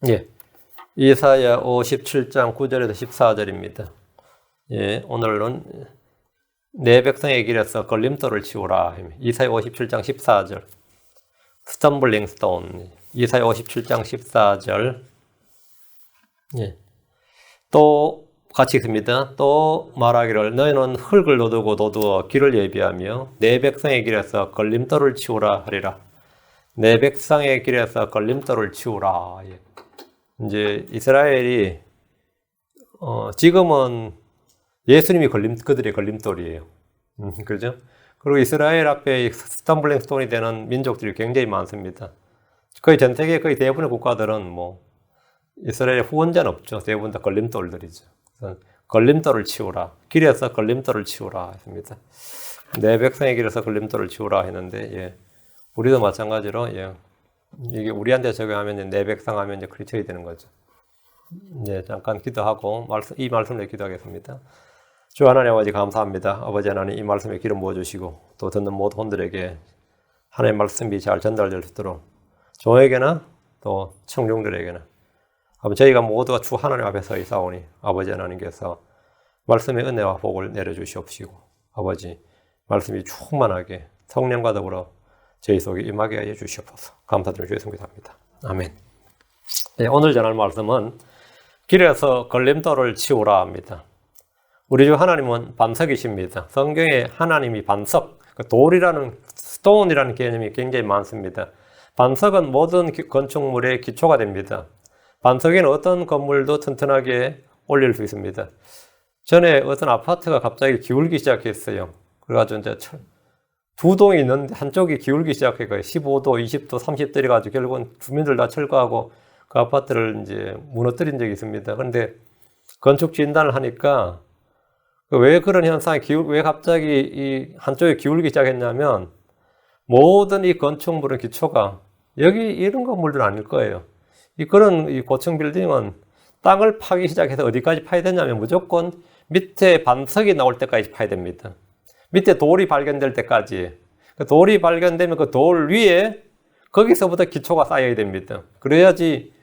예. 이사야 57장 9절에서 14절입니다. 예, 오늘은 내 백성의 길에서 걸림돌을 치우라. 이사야 57장 14절. 스탬블링 스톤. 이사야 57장 14절. 예. 또 같이 읽습니다. 또 말하기를 너희는 흙을 도두어 길을 예비하며 내 백성의 길에서 걸림돌을 치우라 하리라. 내 백성의 길에서 걸림돌을 치우라. 예. 이제 이스라엘이 지금은 예수님이 그들의 걸림돌이에요. 그죠? 그리고 이스라엘 앞에 스탬블링 스톤이 되는 민족들이 굉장히 많습니다. 거의 전 세계 거의 대부분의 국가들은 뭐 이스라엘의 후원자는 없죠. 대부분 다 걸림돌들이죠. 걸림돌을 치우라. 길에서 걸림돌을 치우라 했습니다. 내 백성의 길에서 걸림돌을 치우라 했는데, 예. 우리도 마찬가지로, 예. 이게 우리한테 적용하면 내 백성 하면 이제 크리스천이 되는 거죠. 네, 잠깐 기도하고 이 말씀을 기도하겠습니다. 주 하나님 아버지 감사합니다. 아버지 하나님 이 말씀에 기름 부어주시고 또 듣는 모든 분들에게 하나님의 말씀이 잘 전달될 수 있도록 저에게나 또 청중들에게나 아버지 저희가 모두가 주 하나님 앞에 서 있사오니 아버지 하나님께서 말씀의 은혜와 복을 내려주시옵시고 아버지 말씀이 충만하게 성령과 더불어 저희 속에 임하게 하여 주시옵소서. 감사드리며 주의 성기 합니다. 아멘. 네, 오늘 전할 말씀은 길에서 걸림돌을 치우라 합니다. 우리 주 하나님은 반석이십니다. 성경에 하나님이 반석, 돌이라는 스톤이라는 개념이 굉장히 많습니다. 반석은 모든 건축물의 기초가 됩니다. 반석에는 어떤 건물도 튼튼하게 올릴 수 있습니다. 전에 어떤 아파트가 갑자기 기울기 시작했어요. 그래가지고 이제 두 동이 있는데 한쪽이 기울기 시작해요. 15도, 20도, 30도 이래가지고 결국은 주민들 다 철거하고 그 아파트를 이제 무너뜨린 적이 있습니다. 그런데 건축 진단을 하니까 왜 그런 현상이 왜 갑자기 이 한쪽에 기울기 시작했냐면 모든 이 건축물의 기초가 여기 이런 건물들은 아닐 거예요. 그런 이 고층 빌딩은 땅을 파기 시작해서 어디까지 파야 되냐면 무조건 밑에 반석이 나올 때까지 파야 됩니다. 밑에 돌이 발견될 때까지. 그 돌이 발견되면 그 돌 위에 거기서부터 기초가 쌓여야 됩니다. 그래야지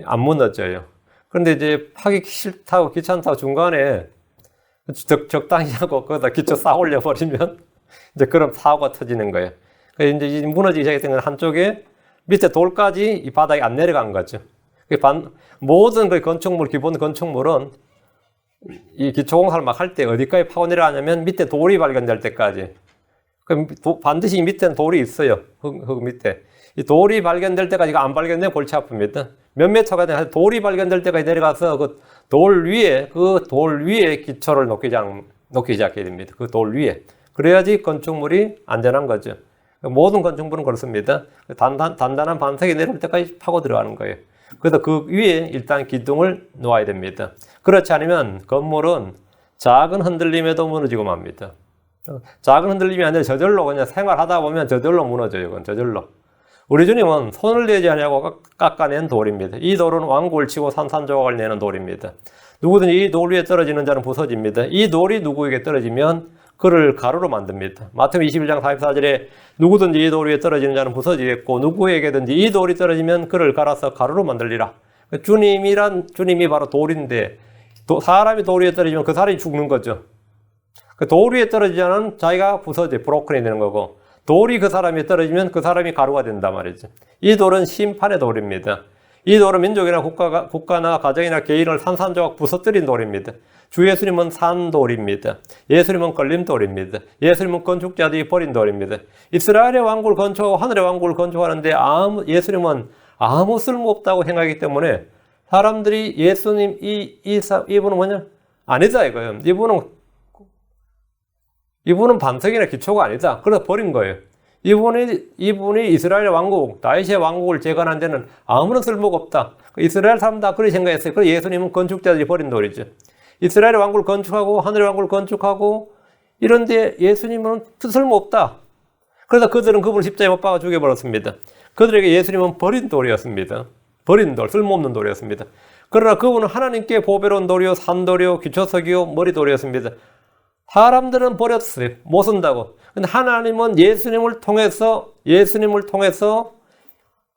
안 무너져요. 그런데 이제 파기 싫다고 귀찮다고 중간에 적당히 하고 거기다 기초 쌓아 올려 버리면 이제 그런 사고가 터지는 거예요. 그래서 이제 무너지기 시작했던 건 한쪽에 밑에 돌까지 이 바닥이 안 내려간 거죠. 모든 그 건축물, 기본 건축물은 이 기초공사를 막 할 때 어디까지 파고 내려가냐면 밑에 돌이 발견될 때까지. 그럼 반드시 이 밑에는 돌이 있어요. 흙 밑에. 이 돌이 발견될 때까지 안 발견되면 골치 아픕니다. 몇 미터가 되나 돌이 발견될 때까지 내려가서 그 돌 위에 기초를 놓기 시작해야 됩니다. 그 돌 위에. 그래야지 건축물이 안전한 거죠. 모든 건축물은 그렇습니다. 단단한 반석이 내려올 때까지 파고 들어가는 거예요. 그래서 그 위에 일단 기둥을 놓아야 됩니다. 그렇지 않으면 건물은 작은 흔들림에도 무너지고 맙니다. 작은 흔들림이 아니라 저절로 그냥 생활하다 보면 저절로 무너져요. 그건 저절로. 우리 주님은 손을 내지 않냐고 깎아낸 돌입니다. 이 돌은 왕구를 치고 산산조각을 내는 돌입니다. 누구든지 이 돌 위에 떨어지는 자는 부서집니다. 이 돌이 누구에게 떨어지면 그를 가루로 만듭니다. 마태복음 21장 44절에 누구든지 이 돌 위에 떨어지는 자는 부서지겠고 누구에게든지 이 돌이 떨어지면 그를 갈아서 가루로 만들리라. 주님이 바로 돌인데 사람이 돌 위에 떨어지면 그 사람이 죽는 거죠. 그 돌 위에 떨어지자는 자기가 부서져 브로큰이 되는 거고 돌이 그 사람이 떨어지면 그 사람이 가루가 된단 말이죠. 이 돌은 심판의 돌입니다. 이 돌은 민족이나 국가나 가정이나 개인을 산산조각 부서뜨린 돌입니다. 주 예수님은 산돌입니다. 예수님은 걸림돌입니다. 예수님은 건축자들이 버린 돌입니다. 이스라엘의 왕국을 건축하고 하늘의 왕국을 건축하는데 예수님은 아무 쓸모없다고 생각하기 때문에 사람들이 예수님 이분은 뭐냐? 아니다 이거예요. 이분은 반석이나 기초가 아니다. 그래서 버린 거예요. 이분이 이스라엘 왕국, 다윗의 왕국을 재건한 데는 아무런 쓸모가 없다. 이스라엘 사람 다 그렇게 생각했어요. 그래서 예수님은 건축자들이 버린 돌이죠. 이스라엘의 왕국을 건축하고 하늘의 왕국을 건축하고 이런데 예수님은 쓸모없다. 그래서 그들은 그분을 십자가에 못 박아 죽여버렸습니다. 그들에게 예수님은 버린 돌이었습니다. 버린 돌, 쓸모없는 돌이었습니다. 그러나 그분은 하나님께 보배로운 돌이요, 산돌이요, 기초석이요, 머리돌이었습니다. 사람들은 버렸어요. 못 쓴다고. 근데 하나님은 예수님을 통해서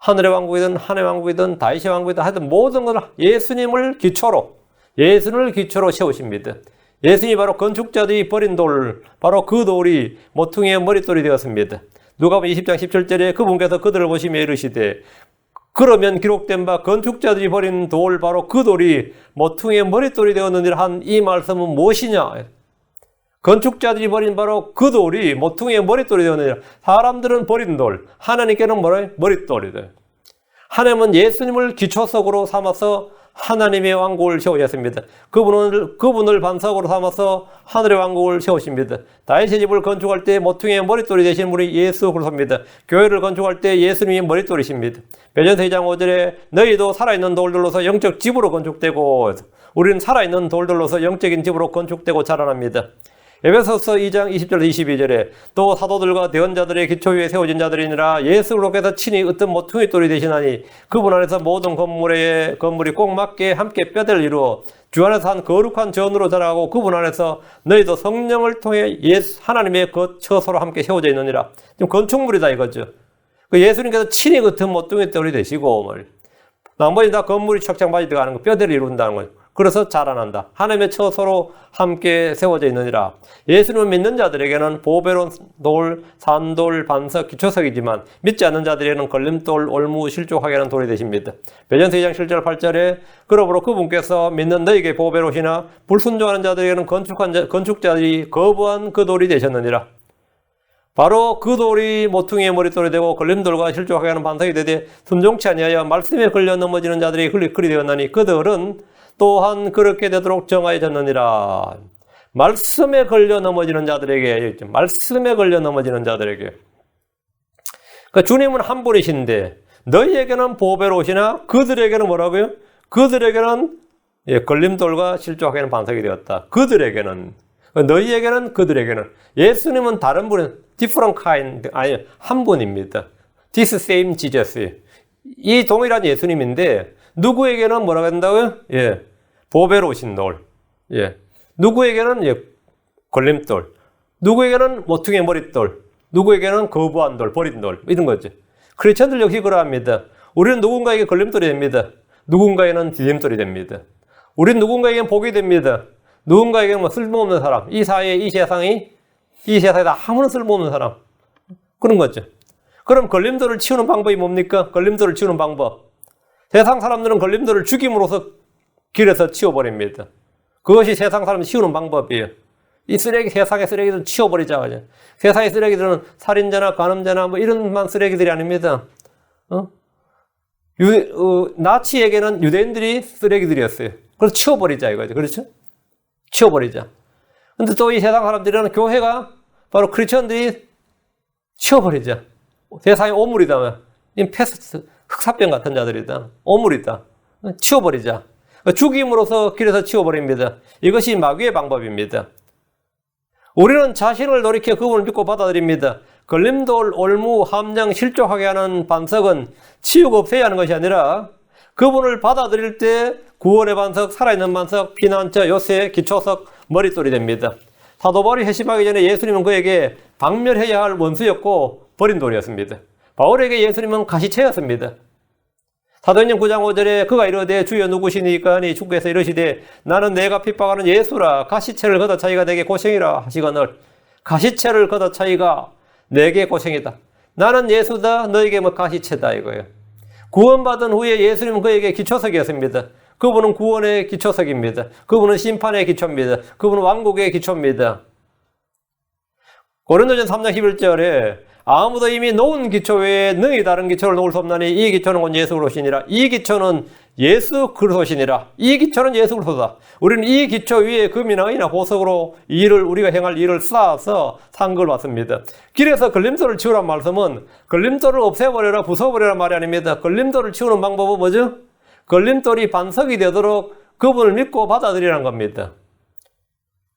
하늘의 왕국이든 하늘의 왕국이든 다윗의 왕국이든 하여튼 모든 걸 예수님을 기초로 세우십니다. 예수님이 바로 건축자들이 버린 돌, 바로 그 돌이 모퉁이의 머릿돌이 되었습니다. 누가복음 20장 17절에 그분께서 그들을 보시며 이르시되 그러면 기록된 바 건축자들이 버린 돌, 바로 그 돌이 모퉁이의 머릿돌이 되었느니라 한 이 말씀은 무엇이냐? 건축자들이 버린 바로 그 돌이 모퉁이의 머릿돌이 되었느니라. 사람들은 버린 돌, 하나님께는 뭐라? 머릿돌이다. 하나님은 예수님을 기초석으로 삼아서 하나님의 왕국을 세우셨습니다. 그분을 반석으로 삼아서 하늘의 왕국을 세우십니다. 다윗의 집을 건축할 때 모퉁이의 머릿돌이 되신 분이 예수 그리스도입니다. 교회를 건축할 때 예수님이 머릿돌이십니다. 베드로서 2장 5절에 너희도 살아있는 돌들로서 영적 집으로 건축되고, 우리는 살아있는 돌들로서 영적인 집으로 건축되고 자라납니다. 에베소서 2장 20절 22절에 또 사도들과 대언자들의 기초 위에 세워진 자들이니라 예수 그리스도께서 친히 어떤 모퉁이 돌이 되시나니 그분 안에서 모든 건물이 꼭 맞게 함께 뼈대를 이루어 주 안에서 한 거룩한 전으로 자라고 그분 안에서 너희도 성령을 통해 하나님의 처소로 함께 세워져 있느니라. 지금 건축물이다 이거죠. 예수님께서 친히 같은 모퉁이 돌이 되시고 나머지 다 건물이 착착 맞이 들어가는 거, 뼈대를 이룬다는 거죠. 그래서 자라난다. 하나님의 처소로 함께 세워져 있느니라. 예수님을 믿는 자들에게는 보배로운 돌, 산돌, 반석, 기초석이지만 믿지 않는 자들에게는 걸림돌, 올무, 실족하게 하는 돌이 되십니다. 베드로서 2장 7절 8절에 그러므로 그분께서 믿는 너희에게 보배로우시나 불순종하는 자들에게는 건축자들이 거부한 그 돌이 되셨느니라. 바로 그 돌이 모퉁이의 머릿돌이 되고 걸림돌과 실족하게 하는 반석이 되되 순종치 아니하여 말씀에 걸려 넘어지는 자들이 그리 되었나니 그들은 또한 그렇게 되도록 정하여졌느니라. 말씀에 걸려 넘어지는 자들에게, 그러니까 주님은 한 분이신데 너희에게는 보배로우시나 그들에게는 뭐라고요? 그들에게는 걸림돌과 실족하게 하는 반석이 되었다. 그들에게는, 너희에게는, 그들에게는. 예수님은 다른 분은 different kind, 아니 한 분입니다. This same Jesus. 이 동일한 예수님인데 누구에게는 뭐라고 한다고요? 보배로우신 돌. 누구에게는 걸림돌. 누구에게는 모퉁이의 머릿돌. 누구에게는 거부한 돌, 버린 돌. 이런 거죠. 크리스천들 역시 그러합니다. 우리는 누군가에게 걸림돌이 됩니다. 누군가에는 디딤돌이 됩니다. 우리는 누군가에게는 복이 됩니다. 누군가에게는 쓸모없는 사람. 이 세상에 아무런 쓸모없는 사람. 그런 거죠. 그럼 걸림돌을 치우는 방법이 뭡니까? 걸림돌을 치우는 방법. 세상 사람들은 걸림돌을 죽임으로써 길에서 치워버립니다. 그것이 세상 사람 치우는 방법이에요. 이 세상의 쓰레기들은 치워버리자. 세상의 쓰레기들은 살인자나 간음자나 이런만 쓰레기들이 아닙니다. 나치에게는 유대인들이 쓰레기들이었어요. 그래서 치워버리자 이거죠. 그렇죠? 치워버리자. 근데 또 이 세상 사람들은 교회가 바로 크리스천들이 치워버리자. 세상의 오물이다. 패스트, 흑사병 같은 자들이다. 오물이다. 치워버리자. 죽임으로써 길에서 치워버립니다. 이것이 마귀의 방법입니다. 우리는 자신을 돌이켜 그분을 믿고 받아들입니다. 걸림돌, 올무, 함량, 실족하게 하는 반석은 치우고 없애야 하는 것이 아니라 그분을 받아들일 때 구원의 반석, 살아있는 반석, 피난처, 요새, 기초석, 머릿돌이 됩니다. 사도 바울이 회심하기 전에 예수님은 그에게 박멸해야 할 원수였고 버린 돌이었습니다. 바울에게 예수님은 가시체였습니다. 사도행전 9장 5절에 그가 이르되 주여 누구시니까 하니 주께서 이르시되 나는 내가 핍박하는 예수라. 가시체를 걷어 차이가 내게 고생이라 하시거늘 가시체를 걷어 차이가 내게 고생이다. 나는 예수다. 너에게 가시체다 이거예요. 구원받은 후에 예수님은 그에게 기초석이었습니다. 그분은 구원의 기초석입니다. 그분은 심판의 기초입니다. 그분은 왕국의 기초입니다. 고린도전서 3장 11절에 아무도 이미 놓은 기초 외에 능히 다른 기초를 놓을 수 없나니 이 기초는 곧 예수 그리스도시니라. 이 기초는 예수 그리스도시니라. 이 기초는 예수 그리스도다. 우리는 이 기초 위에 금이나 은이나 보석으로 우리가 행할 일을 쌓아서 산 걸 받습니다. 길에서 걸림돌을 치우란 말씀은 걸림돌을 없애버려라, 부숴버려라 말이 아닙니다. 걸림돌을 치우는 방법은 뭐죠? 걸림돌이 반석이 되도록 그분을 믿고 받아들이라는 겁니다.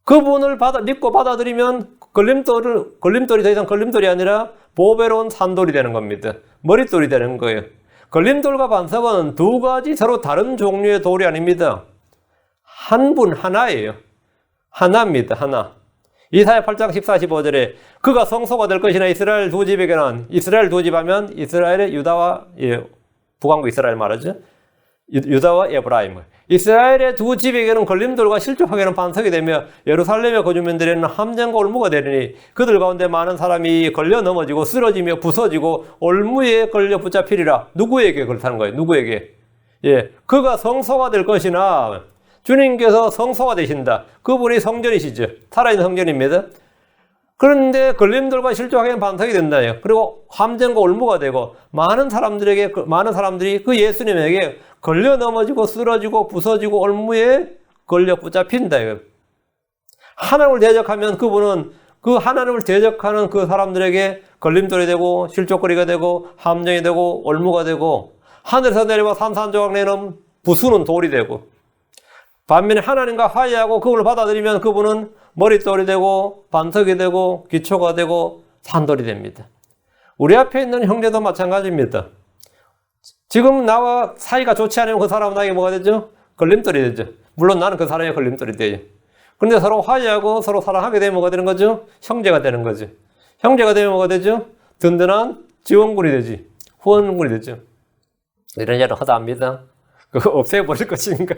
그분을 믿고 받아들이면 걸림돌이 더 이상 걸림돌이 아니라 보배로운 산돌이 되는 겁니다. 머릿돌이 되는 거예요. 걸림돌과 반석은 두 가지 서로 다른 종류의 돌이 아닙니다. 한 분 하나예요. 하나입니다. 하나. 이사야 8장 14, 15절에 그가 성소가 될 것이나 이스라엘 두 집에게는 이스라엘 두 집 하면 이스라엘의 유다와 북왕국 이스라엘 말하죠. 유다와 에브라임. 이스라엘의 두 집에게는 걸림돌과 실족하게는 반석이 되며 예루살렘의 거주민들에게는 함정과 올무가 되리니 그들 가운데 많은 사람이 걸려 넘어지고 쓰러지며 부서지고 올무에 걸려 붙잡히리라. 누구에게 그렇다는 거예요? 누구에게? 예, 그가 성소가 될 것이나 주님께서 성소가 되신다. 그분이 성전이시죠. 살아있는 성전입니다. 그런데 걸림돌과 실족하게는 반석이 된다요. 그리고 함정과 올무가 되고 많은 사람들이 그 예수님에게 걸려 넘어지고 쓰러지고 부서지고 올무에 걸려 붙잡힌다요. 하나님을 대적하면 그분은 그 하나님을 대적하는 그 사람들에게 걸림돌이 되고 실족거리가 되고 함정이 되고 올무가 되고 하늘에서 내려와 산산조각 내는 부수는 돌이 되고 반면에 하나님과 화해하고 그분을 받아들이면 그분은 머릿돌이 되고 반석이 되고 기초가 되고 산돌이 됩니다. 우리 앞에 있는 형제도 마찬가지입니다. 지금 나와 사이가 좋지 않으면 그 사람은 나에게 뭐가 되죠? 걸림돌이 되죠. 물론 나는 그 사람의 걸림돌이 돼요. 그런데 서로 화해하고 서로 사랑하게 되면 뭐가 되는 거죠? 형제가 되는 거죠. 형제가 되면 뭐가 되죠? 든든한 지원군이 되지. 후원군이 되죠. 이런 얘기를 허다합니다. 그거 없애버릴 것인가?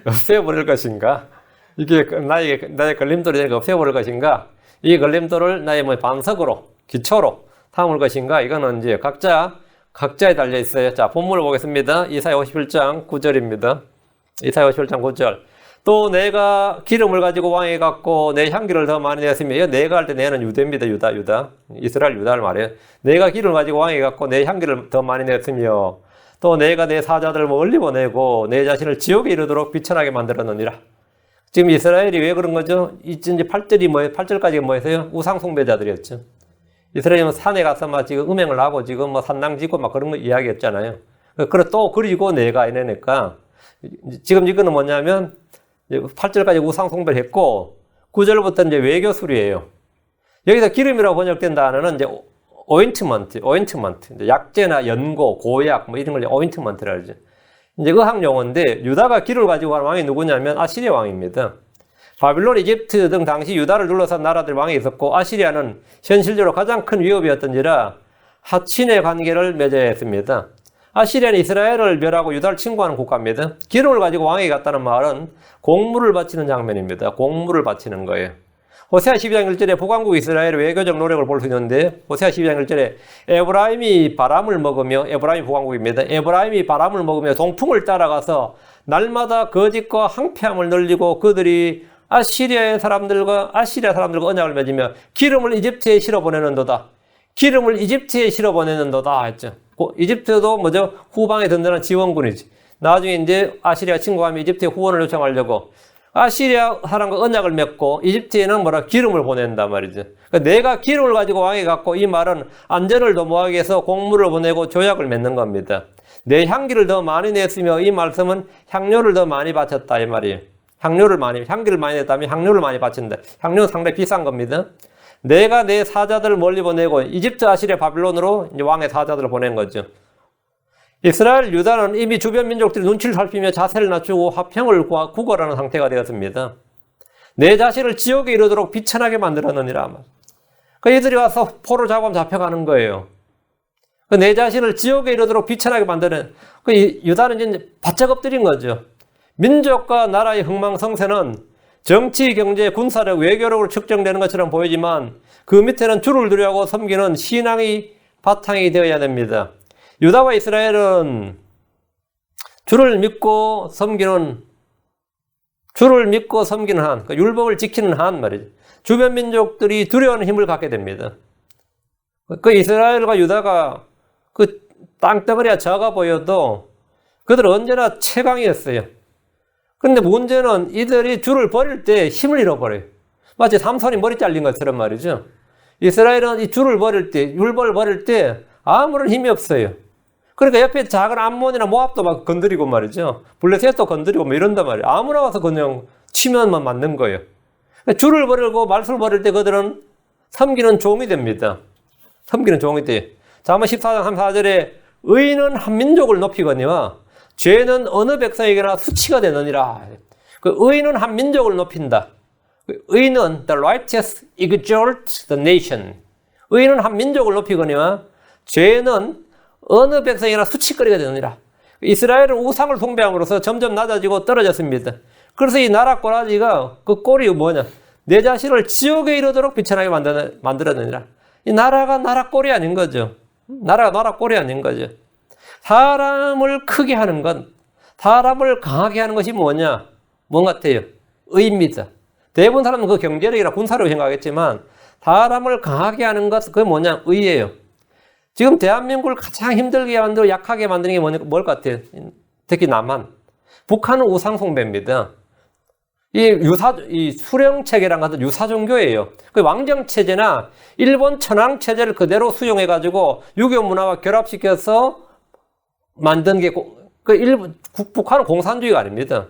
없애버릴 것인가? 이게 나의 걸림돌이 되니까 없애버릴 것인가? 이 걸림돌을 나의 반석으로, 기초로 삼을 것인가? 이거는 이제 각자에 달려 있어요. 자, 본문을 보겠습니다. 이사야 51장 9절입니다. 이사야 51장 9절. 또 내가 기름을 가지고 왕에게 갖고 내 향기를 더 많이 내었으며, 내가 할 때 내는 유대입니다. 유다. 이스라엘 유다를 말해요. 내가 기름을 가지고 왕에게 갖고 내 향기를 더 많이 내었으며, 또 내가 내 사자들을 멀리 보내고 내 자신을 지옥에 이르도록 비천하게 만들었느니라. 지금 이스라엘이 왜 그런 거죠? 이제 8절이 뭐예요? 8절까지가 뭐였어요? 우상숭배자들이었죠. 이스라엘은 산에 가서 막 지금 음행을 하고 지금 뭐 산당 짓고 막 그런 거 이야기했잖아요. 그리고 내가 이러니까 지금 이거는 뭐냐면 8절까지 우상숭배를 했고 9절부터 이제 외교술이에요. 여기서 기름이라고 번역된 단어는 이제 오인트먼트, 이제 약재나 연고, 고약 뭐 이런 걸 오인트먼트라 그러죠. 이제 의학 용어인데 유다가 기름을 가지고 간 왕이 누구냐면 아시리아 왕입니다. 바빌론, 이집트 등 당시 유다를 둘러싼 나라들 왕이 있었고 아시리아는 현실적으로 가장 큰 위협이었던지라 하친의 관계를 맺어야 했습니다. 아시리아는 이스라엘을 멸하고 유다를 침공하는 국가입니다. 기름을 가지고 왕에게 갔다는 말은 공물을 바치는 장면입니다. 공물을 바치는 거예요. 호세아 12장 1절에 북왕국 이스라엘의 외교적 노력을 볼 수 있는데 호세아 12장 1절에 에브라임이 바람을 먹으며, 에브라임이 북왕국입니다. 에브라임이 바람을 먹으며 동풍을 따라가서 날마다 거짓과 항폐함을 늘리고 그들이 아시리아 사람들과 언약을 맺으며 기름을 이집트에 실어보내는도다. 기름을 이집트에 실어보내는도다 했죠. 이집트도 뭐죠? 후방에 든든한 지원군이지. 나중에 이제 아시리아 침공하면 이집트에 후원을 요청하려고 아시리아 사람과 언약을 맺고 이집트에는 기름을 보낸단 말이죠. 그러니까 내가 기름을 가지고 왕에게 갖고, 이 말은 안전을 도모하기 위해서 공물을 보내고 조약을 맺는 겁니다. 내 향기를 더 많이 냈으며, 이 말씀은 향료를 더 많이 바쳤다 이 말이에요. 향기를 많이 냈다면 향료를 많이 바친다. 향료는 상당히 비싼 겁니다. 내가 내 사자들을 멀리 보내고 이집트, 아시리아, 바빌론으로 이제 왕의 사자들을 보낸 거죠. 이스라엘, 유다는 이미 주변 민족들이 눈치를 살피며 자세를 낮추고 화평을 구걸하는 상태가 되었습니다. 내 자신을 지옥에 이르도록 비천하게 만들었느니라. 이들이 와서 포로 잡으면 잡혀가는 거예요. 내 자신을 지옥에 이르도록 비천하게 만드는, 유다는 이제 바짝 엎드린 거죠. 민족과 나라의 흥망성쇠는 정치, 경제, 군사력, 외교력으로 측정되는 것처럼 보이지만 그 밑에는 주를 두려워하고 섬기는 신앙이 바탕이 되어야 됩니다. 유다와 이스라엘은 주를 믿고 섬기는 한, 그러니까 율법을 지키는 한 말이죠. 주변 민족들이 두려워하는 힘을 갖게 됩니다. 이스라엘과 유다가 땅덩어리가 작아 보여도 그들은 언제나 최강이었어요. 그런데 문제는 이들이 주를 버릴 때 힘을 잃어버려요. 마치 삼손이 머리 잘린 것처럼 말이죠. 이스라엘은 이 주를 버릴 때, 율법을 버릴 때 아무런 힘이 없어요. 그러니까 옆에 작은 암몬이나 모압도 막 건드리고 말이죠. 블레셋도 건드리고 뭐 이런단 말이에요. 아무나 와서 그냥 치면만 맞는 거예요. 주를 버리고 말씀을 버릴 때 그들은 섬기는 종이 됩니다. 섬기는 종이 돼요. 잠언 14장 34절에 의인은 한 민족을 높이거니와 죄는 어느 백성에게나 수치가 되느니라. 의인은 한 민족을 높인다. 의인은 the righteous exalt the nation. 의는 한 민족을 높이거니와 죄는 어느 백성이나 수치거리가 되느니라. 이스라엘은 우상을 숭배함으로써 점점 낮아지고 떨어졌습니다. 그래서 이 나라 꼬라지가 그 꼴이 뭐냐? 내 자신을 지옥에 이르도록 비천하게 만들었느니라. 이 나라가 나라 꼴이 아닌 거죠. 나라가 나라 꼴이 아닌 거죠. 사람을 크게 하는 건, 사람을 강하게 하는 것이 뭐냐? 뭔 같아요? 의입니다. 대부분 사람은 그 경제력이나 군사력을 생각하겠지만 사람을 강하게 하는 것, 그게 뭐냐? 의예요. 지금 대한민국을 가장 힘들게 만들고 약하게 만드는 게 뭘 같아요? 특히 남한. 북한은 우상숭배입니다. 이 수령체계랑 같은 유사종교예요. 그 왕정체제나 일본 천황체제를 그대로 수용해가지고 유교 문화와 결합시켜서 만든 게, 북한은 공산주의가 아닙니다.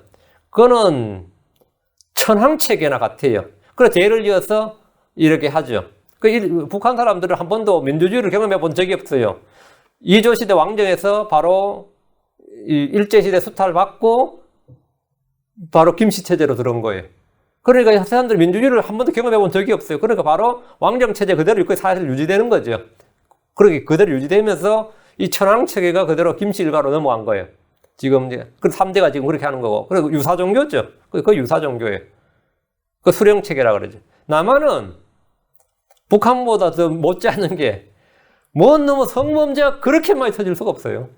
그거는 천황체계나 같아요. 그래서 예를 이어서 이렇게 하죠. 북한 사람들은 한 번도 민주주의를 경험해 본 적이 없어요. 이조시대 왕정에서 바로 일제시대 수탈 받고 바로 김씨체제로 들어온 거예요. 그러니까 사람들이 민주주의를 한 번도 경험해 본 적이 없어요. 그러니까 바로 왕정체제 그대로 이렇게 사실 유지되는 거죠. 그렇게 그대로 유지되면서 이 천황체계가 그대로 김씨일가로 넘어간 거예요. 지금 이제 그 3대가 지금 그렇게 하는 거고. 그리고 유사종교죠. 그 유사종교예요. 그 수령체계라 그러죠. 남한은 북한보다 더 못지않은 게, 너무 성범죄가 그렇게 많이 터질 수가 없어요.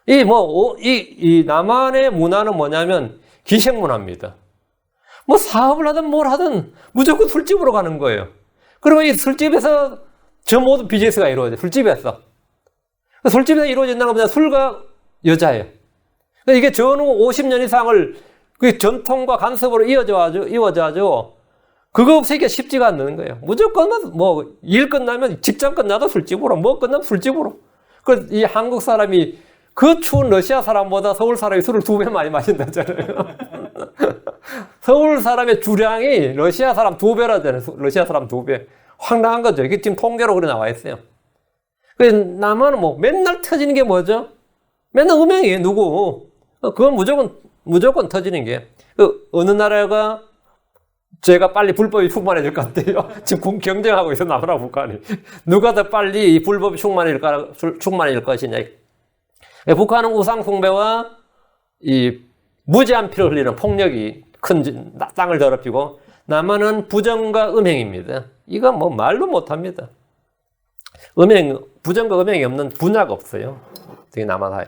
이 남한의 문화는 뭐냐면 기생문화입니다. 사업을 하든 뭘 하든 무조건 술집으로 가는 거예요. 그리고 이 술집에서 저 모든 비즈니스가 이루어져요. 술집에서. 술집에서 이루어진다는 것보다 술과 여자예요. 이게 전후 50년 이상을 그 전통과 간섭으로 이어져가지고 그거 없애기가 쉽지가 않는 거예요. 무조건 일 끝나면 직장 끝나도 술집으로, 끝나면 술집으로. 이 한국 사람이 그 추운 러시아 사람보다 서울 사람이 술을 2배 많이 마신다잖아요. 서울 사람의 주량이 러시아 사람 2배라잖아요. 러시아 사람 2배. 황당한 거죠. 이게 지금 통계로 그래 나와 있어요. 남한은 맨날 터지는 게 뭐죠? 맨날 음행이에요. 누구? 그건 무조건 터지는 게. 어느 나라가 제가 빨리 불법이 충만해질 것 같아요. 지금 경쟁하고 있어, 남한하고 북한이. 누가 더 빨리 이 불법이 충만해질 것이냐. 북한은 우상숭배와 이 무제한 피를 흘리는 폭력이 큰 땅을 더럽히고, 남한은 부정과 음행입니다. 이거 말로 못합니다. 부정과 음행이 없는 분야가 없어요. 되게 남한 사회.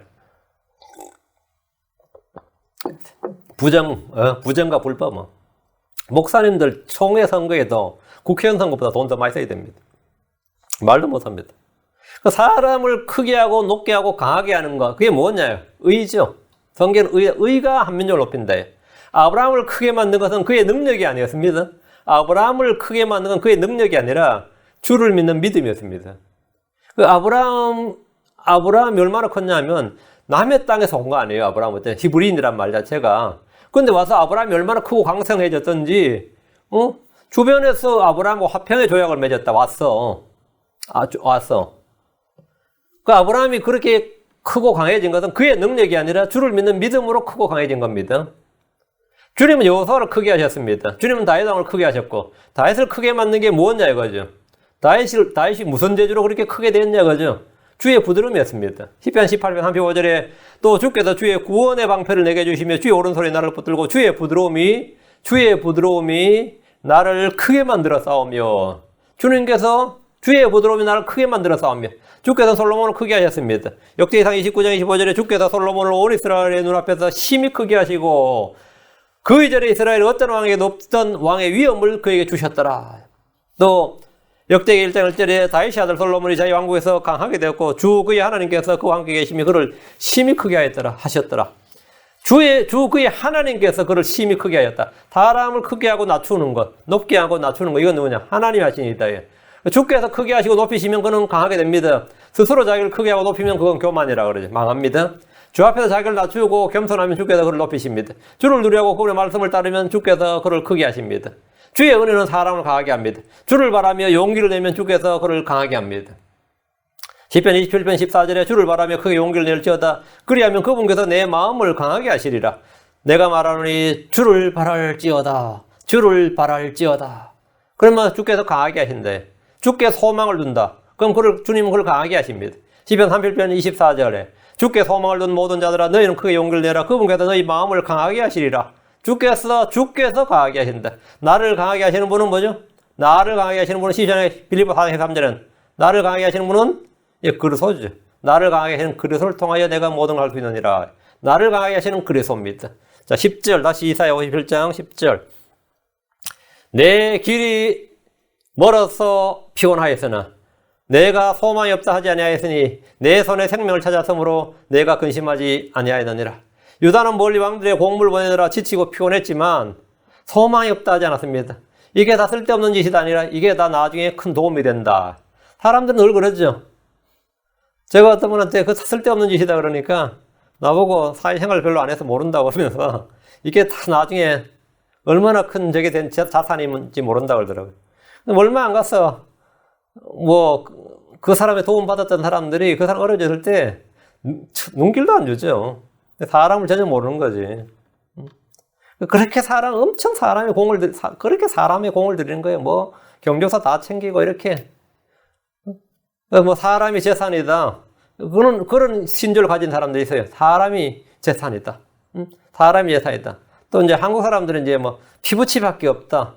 부정과 불법. 목사님들 총회 선거에도 국회의원 선거보다 돈 더 많이 써야 됩니다. 말도 못합니다. 사람을 크게 하고 높게 하고 강하게 하는 거, 그게 뭐냐요? 의죠. 성경은 의가 한 민족을 높인다. 아브라함을 크게 만든 것은 그의 능력이 아니었습니다. 아브라함을 크게 만든 건 그의 능력이 아니라 주를 믿는 믿음이었습니다. 아브라함이 얼마나 컸냐면 남의 땅에서 온 거 아니에요. 아브라함은 히브리인이란 말 자체가. 근데 와서 아브라함이 얼마나 크고 강성해졌던지, 주변에서 아브라함과 화평의 조약을 맺었다. 왔어. 아브라함이 그렇게 크고 강해진 것은 그의 능력이 아니라 주를 믿는 믿음으로 크고 강해진 겁니다. 주님은 여호수아를 크게 하셨습니다. 주님은 다윗 왕을 크게 하셨고, 다윗을 크게 만든 게 뭐냐 이거죠. 다윗이 무슨 재주로 그렇게 크게 됐냐 이거죠. 주의 부드러움이었습니다. 시편 18편 35절에 또 주께서 주의 구원의 방패를 내게 주시며 주의 오른손에 나를 붙들고 주의 부드러움이 나를 크게 만들어 싸우며, 주님께서 주의 부드러움이 나를 크게 만들어 싸우며, 주께서 솔로몬을 크게 하셨습니다. 역대기상 29장 25절에 주께서 솔로몬을 온 이스라엘의 눈앞에서 심히 크게 하시고 그 이전에 이스라엘의 어떤 왕에게도 없던 왕의 위엄을 그에게 주셨더라. 또 역대기 1장 1절에 다윗의 아들 솔로몬이 자기 왕국에서 강하게 되었고 주 그의 하나님께서 그와 함께 계시며 그를 심히 크게 하셨더라. 주 그의 하나님께서 그를 심히 크게 하였다. 사람을 크게 하고 낮추는 것, 높게 하고 낮추는 것, 이건 누구냐? 하나님이 하신 일이다. 주께서 크게 하시고 높이시면 그는 강하게 됩니다. 스스로 자기를 크게 하고 높이면 그건 교만이라 그러죠. 망합니다. 주 앞에서 자기를 낮추고 겸손하면 주께서 그를 높이십니다. 주를 누리하고 그분의 말씀을 따르면 주께서 그를 크게 하십니다. 주의 은혜는 사람을 강하게 합니다. 주를 바라며 용기를 내면 주께서 그를 강하게 합니다. 시편 27편 14절에 주를 바라며 크게 용기를 낼지어다. 그리하면 그분께서 내 마음을 강하게 하시리라. 내가 말하노니 주를 바랄지어다. 주를 바랄지어다. 그러면 주께서 강하게 하신대. 주께 소망을 둔다. 그럼 주님은 그걸 강하게 하십니다. 시편 31편 24절에 주께 소망을 둔 모든 자들아 너희는 크게 용기를 내라. 그분께서 너희 마음을 강하게 하시리라. 주께서 강하게 하신다. 나를 강하게 하시는 분은 뭐죠? 나를 강하게 하시는 분은 시편의 빌립보 4장 3절은 나를 강하게 하시는 분은 그리스도죠. 나를 강하게 하시는 그리스도를 통하여 내가 모든 걸 할 수 있느니라. 나를 강하게 하시는 그리스도입니다. 자, 10절 다시 이사야 57장 10절 내 길이 멀어서 피곤하였으나 내가 소망이 없다 하지 아니하였으니 내 손에 생명을 찾았으므로 내가 근심하지 아니하였느니라. 유다는 멀리 왕들의 공물을 보내느라 지치고 피곤했지만 소망이 없다 하지 않았습니다. 이게 다 쓸데없는 짓이 아니라 이게 다 나중에 큰 도움이 된다. 사람들은 늘 그러죠. 제가 어떤 분한테 그 쓸데없는 짓이다 그러니까 나보고 사회생활 별로 안 해서 모른다고 하면서 이게 다 나중에 얼마나 큰 저게 된 자산인지 모른다고 그러더라고요. 얼마 안 갔어. 그 사람의 도움받았던 사람들이 그 사람 어려졌을 때 눈길도 안 주죠. 사람을 전혀 모르는 거지. 그렇게 엄청 그렇게 사람의 공을 들이는 거예요. 경조사 다 챙기고 이렇게. 사람이 재산이다. 그런 신조를 가진 사람들이 있어요. 사람이 재산이다. 사람이 재산이다. 또 이제 한국 사람들은 이제 피부치밖에 없다.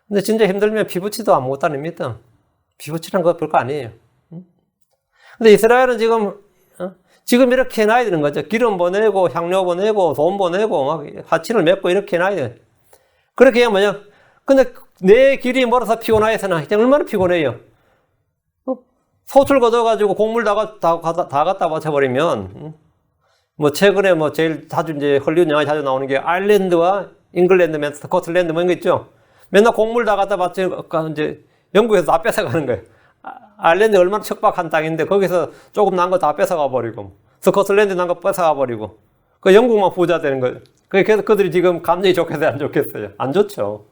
근데 진짜 힘들면 피부치도 아무것도 아닙니다. 피부치란 거 별거 아니에요. 근데 이스라엘은 지금 이렇게 해놔야 되는 거죠. 기름 보내고, 향료 보내고, 돈 보내고, 막 화친을 맺고 이렇게 해놔야 돼요. 그렇게 하면 뭐냐? 근데 내 길이 멀어서 피곤하여서나, 이제 얼마나 피곤해요. 소출 걷어가지고 곡물 다 갖다 바쳐버리면, 최근에 제일 자주 이제 헐리우드 영화에 자주 나오는 게 아일랜드와 잉글랜드, 스코틀랜드 이런 거 있죠? 맨날 곡물 다 갖다 바치니까 이제 영국에서 다 뺏어가는 거예요. 아일랜드 얼마나 척박한 땅인데 거기서 조금 난 거 다 뺏어가 버리고 스코틀랜드 난 거 뺏어가 버리고 그 영국만 부자 되는 거예요. 그래서 그들이 지금 감정이 좋겠어요, 안 좋겠어요? 안 좋죠.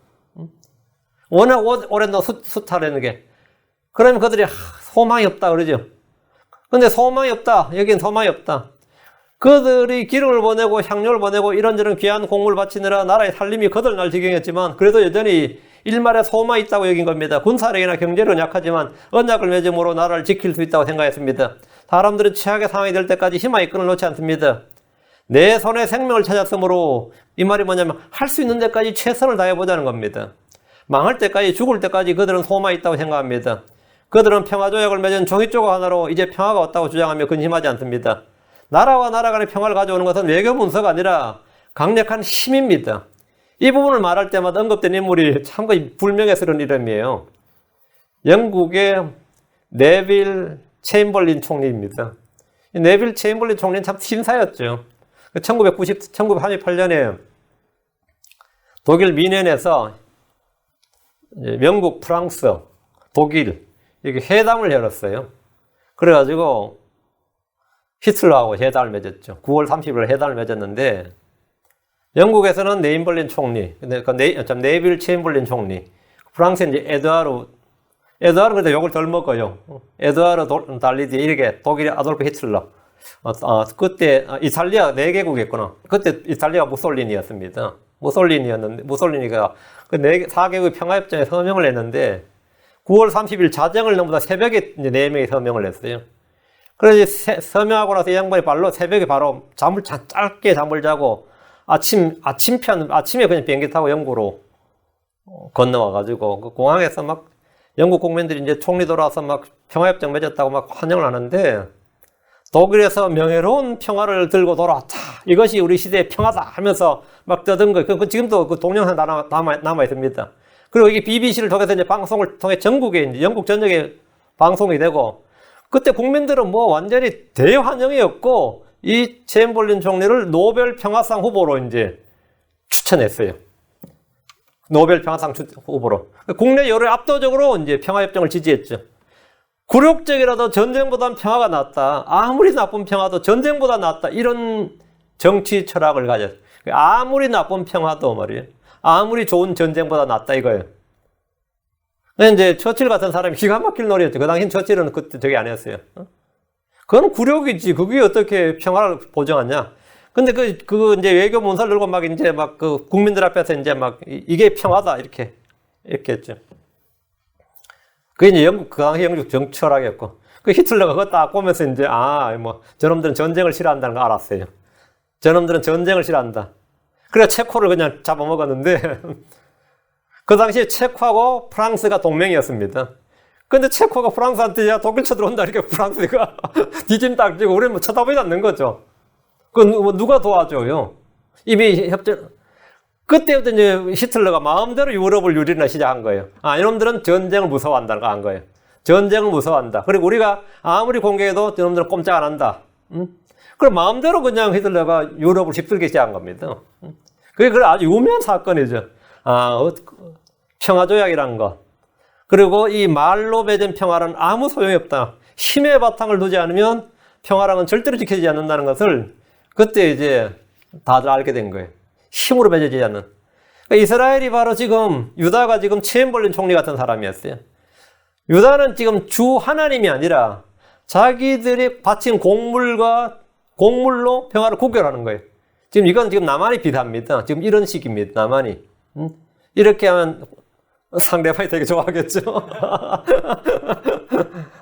워낙 오랜 수탈하는 게. 그러면 그들이 소망이 없다 그러죠. 근데 소망이 없다. 여긴 소망이 없다. 그들이 기름을 보내고 향료를 보내고 이런저런 귀한 곡물 바치느라 나라의 살림이 거덜날 지경이었지만 그래도 여전히 일말의 소망이 있다고 여긴 겁니다. 군사력이나 경제력은 약하지만 언약을 맺음으로 나라를 지킬 수 있다고 생각했습니다. 사람들은 최악의 상황이 될 때까지 희망의 끈을 놓지 않습니다. 내 손에 생명을 찾았으므로 이 말이 뭐냐면 할 수 있는 데까지 최선을 다해보자는 겁니다. 망할 때까지 죽을 때까지 그들은 소망이 있다고 생각합니다. 그들은 평화조약을 맺은 종이조각 하나로 이제 평화가 왔다고 주장하며 근심하지 않습니다. 나라와 나라 간의 평화를 가져오는 것은 외교 문서가 아니라 강력한 힘입니다. 이 부분을 말할 때마다 언급된 인물이 참으로 불명예스러운 이름이에요. 영국의 네빌 체인벌린 총리입니다. 네빌 체인벌린 총리는 참 신사였죠. 1938년에 독일 미넨에서 영국, 프랑스, 독일 이렇게 회담을 열었어요. 그래가지고 히틀러하고 회담을 맺었죠. 9월 30일 회담을 맺었는데 영국에서는 네임벌린 총리, 네빌 체인벌린 총리, 프랑스는 이제 에드와르 그래도 욕을 덜 먹어요. 에드와르 달리디 이렇게 독일의 아돌프 히틀러. 그때 이탈리아 4개국이었구나. 그때 이탈리아가 무솔리니였습니다. 무솔리니가 그 4개국 평화협정에 서명을 했는데 9월 30일 자정을 넘보다 새벽에 이제 4명이 서명을 했어요. 그래서 서명하고 나서 이 양반이 새벽에 바로 짧게 잠을 자고 아침에 그냥 비행기 타고 영국으로 건너와가지고 그 공항에서 막 영국 국민들이 이제 총리 돌아와서 막 평화협정 맺었다고 막 환영을 하는데 독일에서 명예로운 평화를 들고 돌아왔다. 이것이 우리 시대의 평화다 하면서 막 떠든 거예요. 지금도 그 동영상 남아 있습니다. 그리고 이게 BBC를 통해서 이제 방송을 통해 전국에 이제 영국 전역에 방송이 되고 그때 국민들은 완전히 대환영이었고 이 체인벌린 총리를 노벨 평화상 후보로 이제 추천했어요. 노벨 평화상 후보로. 국내 여론이 압도적으로 이제 평화협정을 지지했죠. 굴욕적이라도 전쟁보다는 평화가 낫다. 아무리 나쁜 평화도 전쟁보다 낫다. 이런 정치 철학을 가졌어요. 아무리 나쁜 평화도 말이에요. 아무리 좋은 전쟁보다 낫다 이거예요. 근데 이제 처칠 같은 사람이 기가 막힐 놀이였죠. 그 당시 처칠은 그때 저게 아니었어요. 그건 굴욕이지. 그게 어떻게 평화를 보장하냐. 근데 그 이제 외교 문서를 들고 막 이제 막 그 국민들 앞에서 이제 막 이게 평화다 이렇게 했죠. 그게 이제 그 당시 영국 정철학이었고, 그 히틀러가 그거 딱 보면서 이제, 저놈들은 전쟁을 싫어한다는 거 알았어요. 저놈들은 전쟁을 싫어한다. 그래서 체코를 그냥 잡아먹었는데, 그 당시에 체코하고 프랑스가 동맹이었습니다. 근데 체코가 프랑스한테 야, 독일 쳐들어온다. 이렇게 프랑스가 뒤짐딱지고 우리는 뭐 쳐다보지 않는 거죠. 그 누가 도와줘요? 이미 협정, 그때부터 이제 히틀러가 마음대로 유럽을 유린하기 시작한 거예요. 이놈들은 전쟁을 무서워한다는 거 한 거예요. 전쟁을 무서워한다. 그리고 우리가 아무리 공격해도 이놈들은 꼼짝 안 한다. 그럼 마음대로 그냥 히틀러가 유럽을 휩쓸기 시작한 겁니다. 그게 아주 유명한 사건이죠. 평화조약이라는 거. 그리고 이 말로 맺은 평화는 아무 소용이 없다. 힘의 바탕을 두지 않으면 평화랑은 절대로 지켜지지 않는다는 것을 그때 이제 다들 알게 된 거예요. 힘으로 맺어지지 않는. 그러니까 이스라엘이 바로 지금 유다가 지금 체인벌린 총리 같은 사람이었어요. 유다는 지금 주 하나님이 아니라 자기들이 바친 곡물로 평화를 구별하는 거예요. 이건 나만이 비슷합니다. 지금 이런 식입니다. 나만이. 이렇게 하면 상대방이 되게 좋아하겠죠.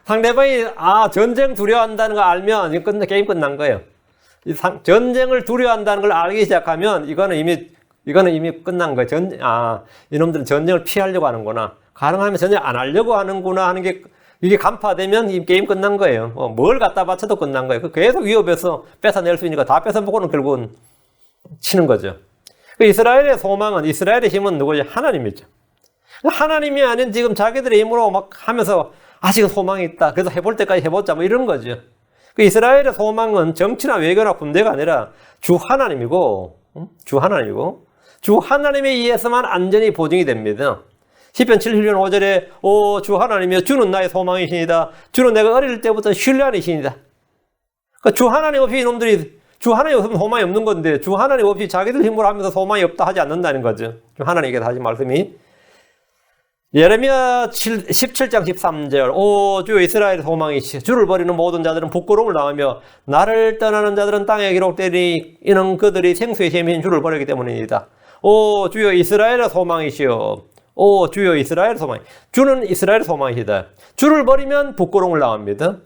상대방이 전쟁 두려워한다는 거 알면 게임 끝난 거예요. 전쟁을 두려워한다는 걸 알기 시작하면 이거는 이미 끝난 거예요. 이놈들은 전쟁을 피하려고 하는구나. 가능하면 전쟁 안 하려고 하는구나 하는 게 이게 간파되면 이 게임 끝난 거예요. 뭘 갖다 바쳐도 끝난 거예요. 계속 위협해서 뺏어낼 수 있으니까 다 뺏어먹고는 결국은 치는 거죠. 이스라엘의 소망은, 이스라엘의 힘은 누구죠? 하나님이죠. 하나님이 아닌 지금 자기들의 힘으로 막 하면서 아직은 소망이 있다. 그래서 해볼 때까지 해보자. 뭐 이런 거죠. 이스라엘의 소망은 정치나 외교나 군대가 아니라 주 하나님이고, 주 하나님에 의해서만 안전이 보증이 됩니다. 시편 77편 5절에 주 하나님이여 주는 나의 소망이시니다. 주는 내가 어릴 때부터 신뢰하는 신이다. 그러니까 주 하나님 없이 이놈들이 주 하나님 없으면 소망이 없는 건데 주 하나님 없이 자기들 힘으로 하면서 소망이 없다 하지 않는다는 거죠. 주 하나님께서 하신 말씀이 예레미야 17장 13절 주여 이스라엘의 소망이시 주를 버리는 모든 자들은 부끄러움을 당하며 나를 떠나는 자들은 땅에 기록되니 이는 그들이 생수의 셈인 주를 버리기 때문입니다. 주여 이스라엘의 소망이시여 주여 이스라엘의 소망이 주는 이스라엘의 소망이시다. 주를 버리면 부끄러움을 당합니다.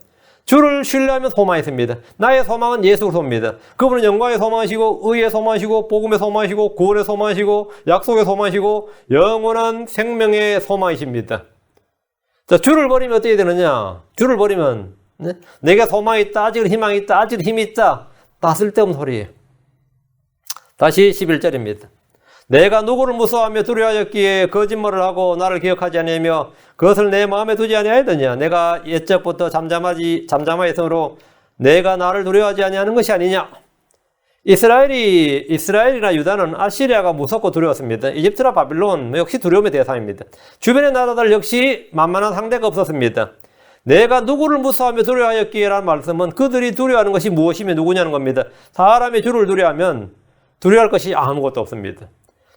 주를 신뢰하면 소망이 있습니다. 나의 소망은 예수 그리스도입니다. 그분은 영광의 소망이시고 의의 소망이시고 복음의 소망이시고 구원의 소망이시고 약속의 소망이시고 영원한 생명의 소망이십니다. 자, 주를 버리면 어떻게 되느냐? 주를 버리면 내가 소망이 있다, 아직 희망이 있다, 아직 힘이 있다. 다 쓸데없는 소리예요. 다시 11절입니다. 내가 누구를 무서워하며 두려워하였기에 거짓말을 하고 나를 기억하지 아니하며 그것을 내 마음에 두지 아니하였느냐. 내가 옛적부터 잠잠하였으므로 내가 나를 두려워하지 아니하는 것이 아니냐. 이스라엘이나 유다는 아시리아가 무섭고 두려웠습니다. 이집트나 바빌론 역시 두려움의 대상입니다. 주변의 나라들 역시 만만한 상대가 없었습니다. 내가 누구를 무서워하며 두려워하였기에 라는 말씀은 그들이 두려워하는 것이 무엇이며 누구냐는 겁니다. 사람이 주를 두려워하면 두려워할 것이 아무것도 없습니다.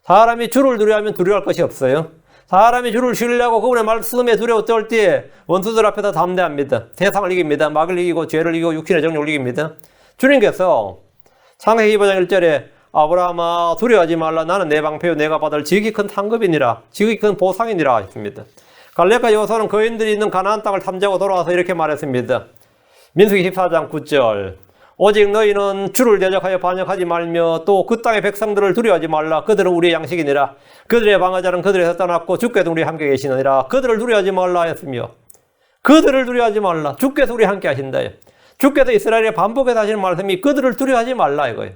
사람이 주를 두려워하면 두려워할 것이 없어요. 사람이 주를 신뢰하고 그분의 말씀에 두려워 떨 때에 원수들 앞에다 담대합니다. 세상을 이깁니다. 막을 이기고 죄를 이기고 육신의 정욕을 이깁니다. 주님께서 창세기 2장 1절에 아브라함아 두려워하지 말라 나는 내 방패요 내가 받을 지극히 큰 상급이니라 지극히 큰 보상이니라 하셨습니다. 갈렙과 여호수아는 거인들이 있는 가나안 땅을 탐지하고 돌아와서 이렇게 말했습니다. 민수기 14장 9절 오직 너희는 주를 대적하여 반역하지 말며 또 그 땅의 백성들을 두려워하지 말라. 그들은 우리의 양식이니라. 그들의 방어자는 그들에서 떠났고 주께서 우리 함께 계시느니라. 그들을 두려워하지 말라 하였으며 그들을 두려워하지 말라. 주께서 우리 함께 하신다. 주께서 이스라엘에 반복해서 하시는 말씀이 그들을 두려워하지 말라 이거예요.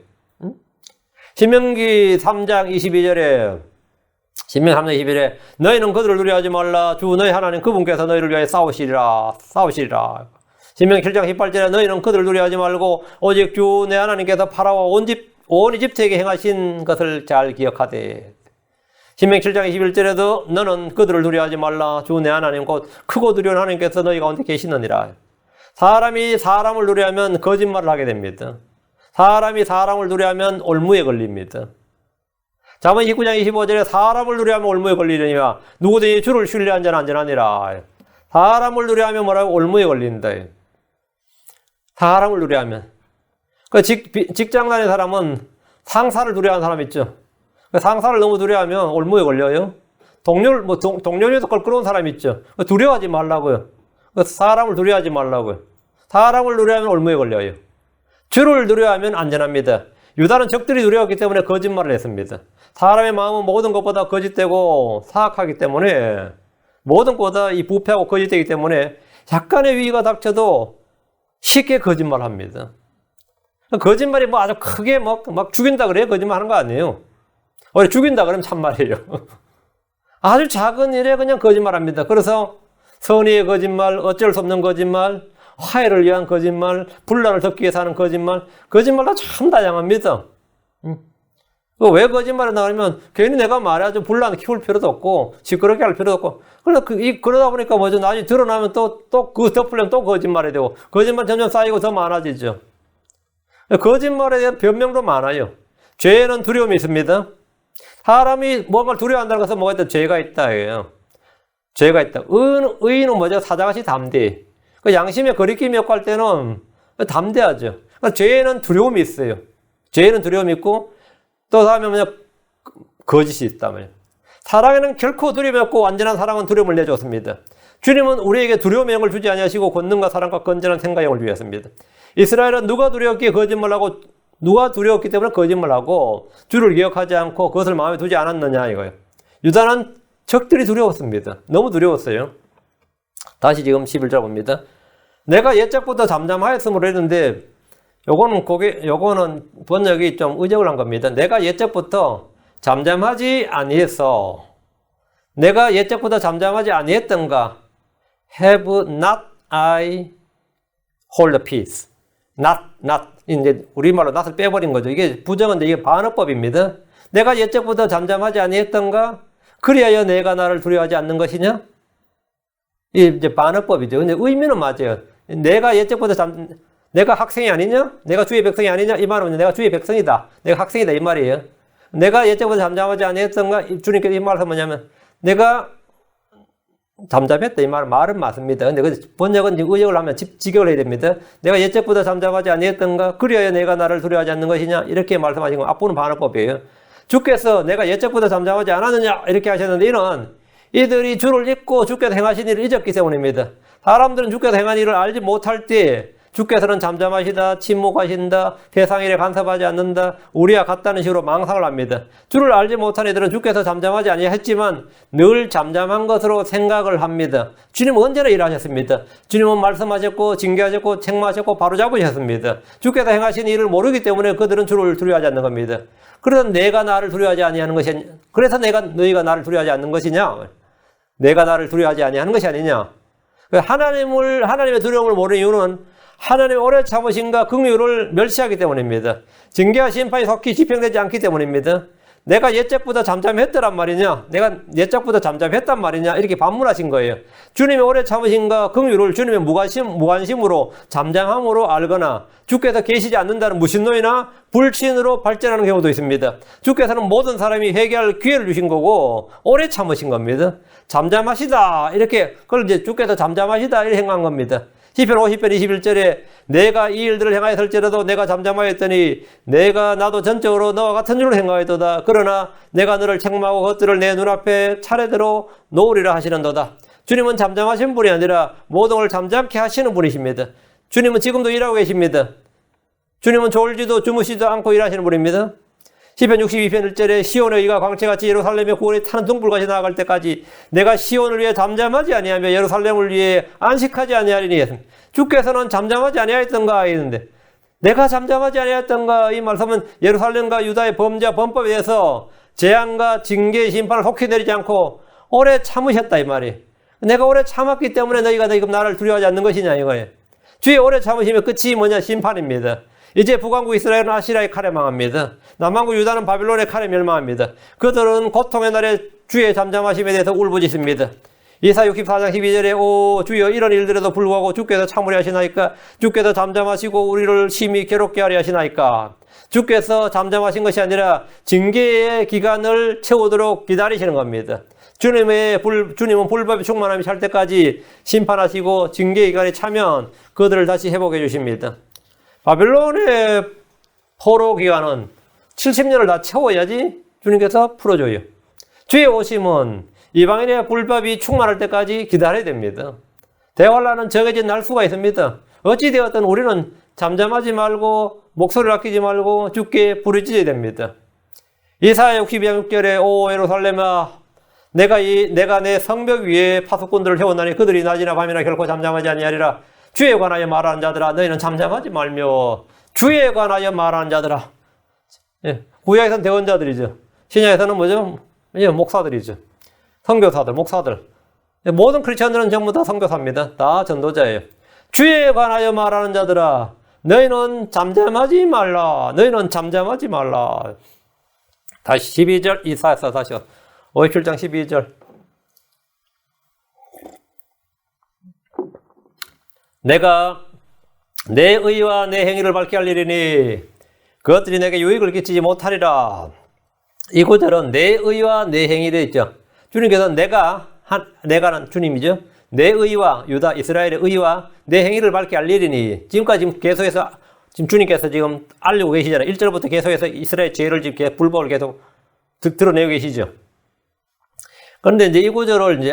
신명기 3장 22절에 너희는 그들을 두려워하지 말라. 주 너희 하나님 그분께서 너희를 위하여 싸우시리라. 신명기 7장 18절에 너희는 그들을 두려워하지 말고 오직 주 내 하나님께서 파라와 온 이집트에게 행하신 것을 잘 기억하되. 신명기 7장 21절에도 너는 그들을 두려워하지 말라. 주 내 하나님 곧 크고 두려운 하나님께서 너희 가운데 계시느니라. 사람이 사람을 두려워하면 거짓말을 하게 됩니다. 사람이 사람을 두려워하면 올무에 걸립니다. 잠언 19장 25절에 사람을 두려워하면 올무에 걸리려니와 누구든지 주를 신뢰한 자는 안전하니라. 사람을 두려워하면 뭐라고? 올무에 걸린다. 사람을 두려워하면. 직장 다니는 사람은 상사를 두려워하는 사람 있죠. 상사를 너무 두려워하면 올무에 걸려요. 동료 중에서 껄끄러운 사람 있죠. 두려워하지 말라고요. 사람을 두려워하지 말라고요. 사람을 두려워하면 올무에 걸려요. 주를 두려워하면 안전합니다. 유다는 적들이 두려웠기 때문에 거짓말을 했습니다. 사람의 마음은 모든 것보다 거짓되고 사악하기 때문에, 모든 것보다 이 부패하고 거짓되기 때문에 약간의 위기가 닥쳐도 쉽게 거짓말합니다. 거짓말이 뭐 아주 크게 막 죽인다 그래요? 거짓말 하는 거 아니에요. 원래 죽인다 그러면 참말이에요. 아주 작은 일에 그냥 거짓말합니다. 그래서 선의의 거짓말, 어쩔 수 없는 거짓말, 화해를 위한 거짓말, 분란을 덮기 위해서 하는 거짓말, 거짓말도 참 다양합니다. 왜 거짓말을 나오냐면 괜히 내가 말해가지고 분란 키울 필요도 없고 시끄럽게 할 필요도 없고, 그러다 보니까 뭐죠? 나중에 드러나면 또 그 덮으려면 또 거짓말이 되고, 거짓말 점점 쌓이고 더 많아지죠. 거짓말에 대한 변명도 많아요. 죄에는 두려움이 있습니다. 사람이 뭔가를 두려워한다는 것은 뭐가 있다? 죄가 있다예요. 죄가 있다. 의인은 뭐죠? 사자같이 담대. 양심의 거리낌이 없고 할 때는 담대하죠. 죄에는 두려움이 있어요. 죄에는 두려움이 있고, 또 다음에 뭐냐? 거짓이 있다면. 사랑에는 결코 두려움이 없고 완전한 사랑은 두려움을 내줬습니다. 주님은 우리에게 두려움의 영을 주지 아니하시고 권능과 사랑과 건전한 생각의 영을 주셨습니다. 이스라엘은 누가 두려웠기에 거짓말하고, 누가 두려웠기 때문에 거짓말하고 주를 기억하지 않고 그것을 마음에 두지 않았느냐 이거예요. 유다는 적들이 두려웠습니다. 너무 두려웠어요. 다시 지금 11절 봅니다. 내가 옛적부터 잠잠하였으므로 했는데, 요거는 번역이 좀 의역을 한 겁니다. 내가 옛적부터 잠잠하지 아니했어. 내가 옛적부터 잠잠하지 아니했던가? Have not I hold the peace? not. 이제 우리말로 not을 빼버린 거죠. 이게 부정인데 이게 반어법입니다. 내가 옛적부터 잠잠하지 아니했던가? 그리하여 내가 나를 두려워하지 않는 것이냐? 이게 이제 반어법이죠. 근데 의미는 맞아요. 내가 옛적부터 내가 학생이 아니냐? 내가 주의 백성이 아니냐? 이 말은 내가 주의 백성이다. 내가 학생이다. 이 말이에요. 내가 옛적부터 잠잠하지 아니했던가? 주님께서 이 말을 뭐냐면, 내가 잠잠했다. 이 말은 맞습니다. 근데 그 번역은 의역을 하면 직역을 해야 됩니다. 내가 옛적부터 잠잠하지 아니했던가? 그리하여 내가 나를 두려워하지 않는 것이냐? 이렇게 말씀하신 거. 앞부분은 반어법이에요. 주께서 내가 옛적부터 잠잠하지 않았느냐? 이렇게 하셨는데, 이들이 주를 잊고 주께서 행하신 일을 잊었기 때문입니다. 사람들은 주께서 행한 일을 알지 못할 때 주께서는 잠잠하시다, 침묵하신다, 세상 일에 간섭하지 않는다, 우리와 같다는 식으로 망상을 합니다. 주를 알지 못한 이들은 주께서 잠잠하지 아니했지만 늘 잠잠한 것으로 생각을 합니다. 주님은 언제나 일하셨습니다. 주님은 말씀하셨고 징계하셨고 책망하셨고 바로잡으셨습니다. 주께서 행하신 일을 모르기 때문에 그들은 주를 두려워하지 않는 겁니다. 그래서 내가 나를 두려워하지 아니하는 것이, 그래서 너희가 나를 두려워하지 않는 것이냐? 내가 나를 두려워하지 아니하는 것이 아니냐? 하나님의 두려움을 모르는 이유는 하나님의 오래 참으심과 긍휼을 멸시하기 때문입니다. 징계와 심판이 속히 집행되지 않기 때문입니다. 내가 옛적부터 잠잠했더란 말이냐? 내가 옛적부터 잠잠했단 말이냐? 이렇게 반문하신 거예요. 주님의 오래 참으심과 긍휼을 주님의 무관심으로 잠잠함으로 알거나 주께서 계시지 않는다는 무신론이나 불신으로 발전하는 경우도 있습니다. 주께서는 모든 사람이 회개할 기회를 주신 거고 오래 참으신 겁니다. 잠잠하시다 이렇게, 그걸 이제 주께서 잠잠하시다 이렇게 행한 겁니다. 시편 50편 21절에 내가 이 일들을 행하였을지라도 내가 잠잠하였더니 내가 나도 전적으로 너와 같은 일을 행하였도다. 그러나 내가 너를 책망하고 그것들을 내 눈앞에 차례대로 놓으리라 하시는도다. 주님은 잠잠하신 분이 아니라 모든 걸 잠잠케 하시는 분이십니다. 주님은 지금도 일하고 계십니다. 주님은 졸지도 주무시지도 않고 일하시는 분입니다. 시편 62편 1절에 시온의 의가 광채같이 예루살렘의 구원이 타는 등불같이 나아갈 때까지 내가 시온을 위해 잠잠하지 아니하며 예루살렘을 위해 안식하지 아니하리니. 주께서는 잠잠하지 아니하였던가 했는데, 내가 잠잠하지 아니하였던가 이 말씀은 예루살렘과 유다의 범죄와 범법에 대해서 재앙과 징계의 심판을 속히 내리지 않고 오래 참으셨다 이 말이. 내가 오래 참았기 때문에 너희가 지금 나를 두려워하지 않는 것이냐 이거예요. 주의 오래 참으심의 끝이 뭐냐? 심판입니다. 이제 북왕국 이스라엘은 아시라의 칼에 망합니다. 남왕국 유다는 바빌론의 칼에 멸망합니다. 그들은 고통의 날에 주의 잠잠하심에 대해서 울부짖습니다. 이사 64장 12절에 오 주여 이런 일들에도 불구하고 주께서 참으려 하시나이까? 주께서 잠잠하시고 우리를 심히 괴롭게 하려 하시나이까? 주께서 잠잠하신 것이 아니라 징계의 기간을 채우도록 기다리시는 겁니다. 주님은 불법의 충만함이 찰 때까지 심판하시고 징계의 기간이 차면 그들을 다시 회복해 주십니다. 바빌론의 포로 기간은 70년을 다 채워야지 주님께서 풀어줘요. 주의 오심은 이방인의 불법이 충만할 때까지 기다려야 됩니다. 대환란은 정해진 날수가 있습니다. 어찌되었든 우리는 잠잠하지 말고 목소리를 아끼지 말고 주께 부르짖어야 됩니다. 이사야 62장 6절에 오 예루살렘아 내가 내 성벽 위에 파수꾼들을 세웠나니 그들이 낮이나 밤이나 결코 잠잠하지 아니하리라. 주에 관하여 말하는 자들아 너희는 잠잠하지 말며 주에 관하여 말하는 자들아. 예, 구약에서는 대언자들이죠. 신약에서는 뭐죠? 예, 목사들이죠. 선교사들, 목사들. 예, 모든 크리스천들은 전부 다 선교사입니다. 다 전도자예요. 주에 관하여 말하는 자들아 너희는 잠잠하지 말라. 너희는 잠잠하지 말라. 다시 12절 이사야서 다시 57장 12절 내가 내 의와 내 행위를 밝게 알리리니 그것들이 내게 유익을 끼치지 못하리라. 이 구절은 내 의와 내 행위를 있죠. 주님께서는 내가는 주님이죠. 내 의와 유다 이스라엘의 의와 내 행위를 밝게 알리리니 지금까지 계속해서 지금 주님께서 지금 알리고 계시잖아요. 1절부터 계속해서 이스라엘 죄를 지금 불법을 계속 드러내고 계시죠. 그런데 이제 이 구절을 이제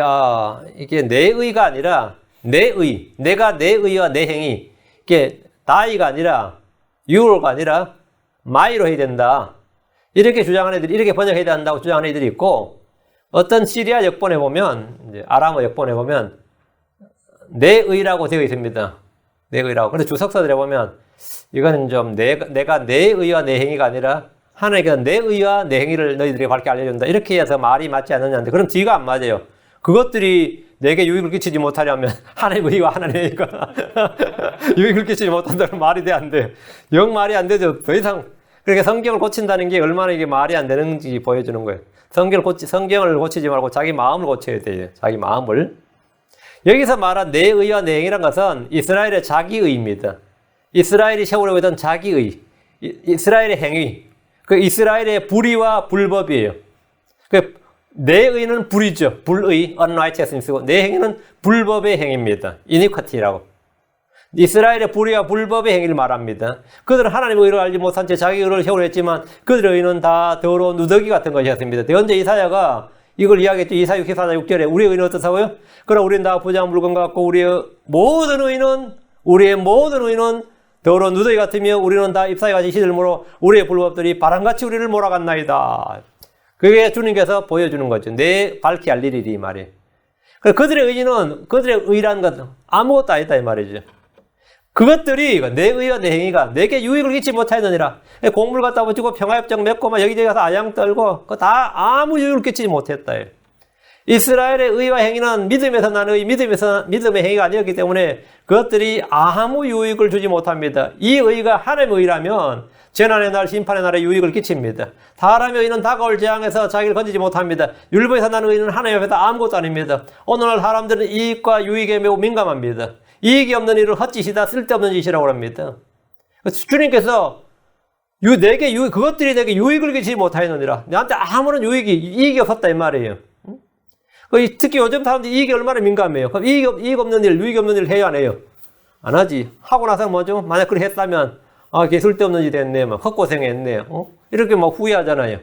이게 내 의가 아니라 내 의, 내가 내 의와 내 행위 이게 다이가 아니라 유로가 아니라 마이로 해야 된다. 이렇게 주장하는 애들이 이렇게 번역해야 된다고 주장하는 애들이 있고 어떤 시리아 역본에 보면 이제 아람어 역본에 보면 내 의라고 되어 있습니다. 내 의라고. 근데 주석서들에 보면 이거는 좀 내가 내 의와 내 행위가 아니라 하나님께서 내 의와 내 행위를 너희들에게 밝게 알려준다. 이렇게 해서 말이 맞지 않느냐는데 그럼 뒤가 안 맞아요. 그것들이 내게 유익을 끼치지 못하려면 하나님의 의와 하나님의 행위가 유익을 끼치지 못한다는 말이 돼 안 돼. 영 말이 안 되죠. 더 이상 그렇게 성경을 고친다는 게 얼마나 이게 말이 안 되는지 보여주는 거예요. 성경을 고치지 말고 자기 마음을 고쳐야 돼요. 자기 마음을. 여기서 말한 내 의와 내 행위란 것은 이스라엘의 자기의입니다. 이스라엘이 세우려고 했던 자기의, 이스라엘의 행위, 그 이스라엘의 불의와 불법이에요. 내 의는 불의죠. 불의, unrighteousness고 내 행위는 불법의 행위입니다. iniquity라고. 이스라엘의 불의와 불법의 행위를 말합니다. 그들은 하나님의 의를 알지 못한 채 자기 의를 세우려 했지만 그들의 의는 다 더러운 누더기 같은 것이었습니다. 대언자 이사야가 이걸 이야기했죠. 이사야 64장 6절에 우리의 의는 어떻다고요? 그러나 우리는 다 부정한 물건 같고 우리의 모든 의는 더러운 누더기 같으며 우리는 다 잎사귀같이 시들므로 우리의 불법들이 바람같이 우리를 몰아갔나이다. 그게 주님께서 보여주는 거죠. 내 밝히 알리리리 이 말이에요. 그들의 의라는 것은 아무것도 아니다 이 말이죠. 그것들이 내 의와 내 행위가 내게 유익을 끼치지 못하였느니라. 공물 갖다 붙이고 평화협정 맺고 막 여기저기 가서 아양 떨고 그거 다 아무 유익을 끼치지 못했다. 이스라엘의 의와 행위는 믿음에서 난 의, 믿음의 행위가 아니었기 때문에 그것들이 아무 유익을 주지 못합니다. 이 의가 하나님의 의라면 재난의 날, 심판의 날에 유익을 끼칩니다. 사람의 의는 다가올 재앙에서 자기를 건지지 못합니다. 율법에서 나는 의는 하나님 앞에서 아무것도 아닙니다. 오늘날 사람들은 이익과 유익에 매우 민감합니다. 이익이 없는 일을 헛짓이다, 쓸데없는 짓이라고 합니다. 주님께서 그것들이 내게 유익을 끼치지 못하였느니라. 나한테 아무런 이익이 없었다 이 말이에요. 특히 요즘 사람들이 이익이 얼마나 민감해요. 그럼 이익 없는 일, 유익 없는 일을 해요, 안 해요? 안 하지. 하고 나서 뭐죠? 만약 그렇게 했다면, 이게 쓸데없는 일이 됐네, 막, 헛고생했네, 이렇게 막 후회하잖아요.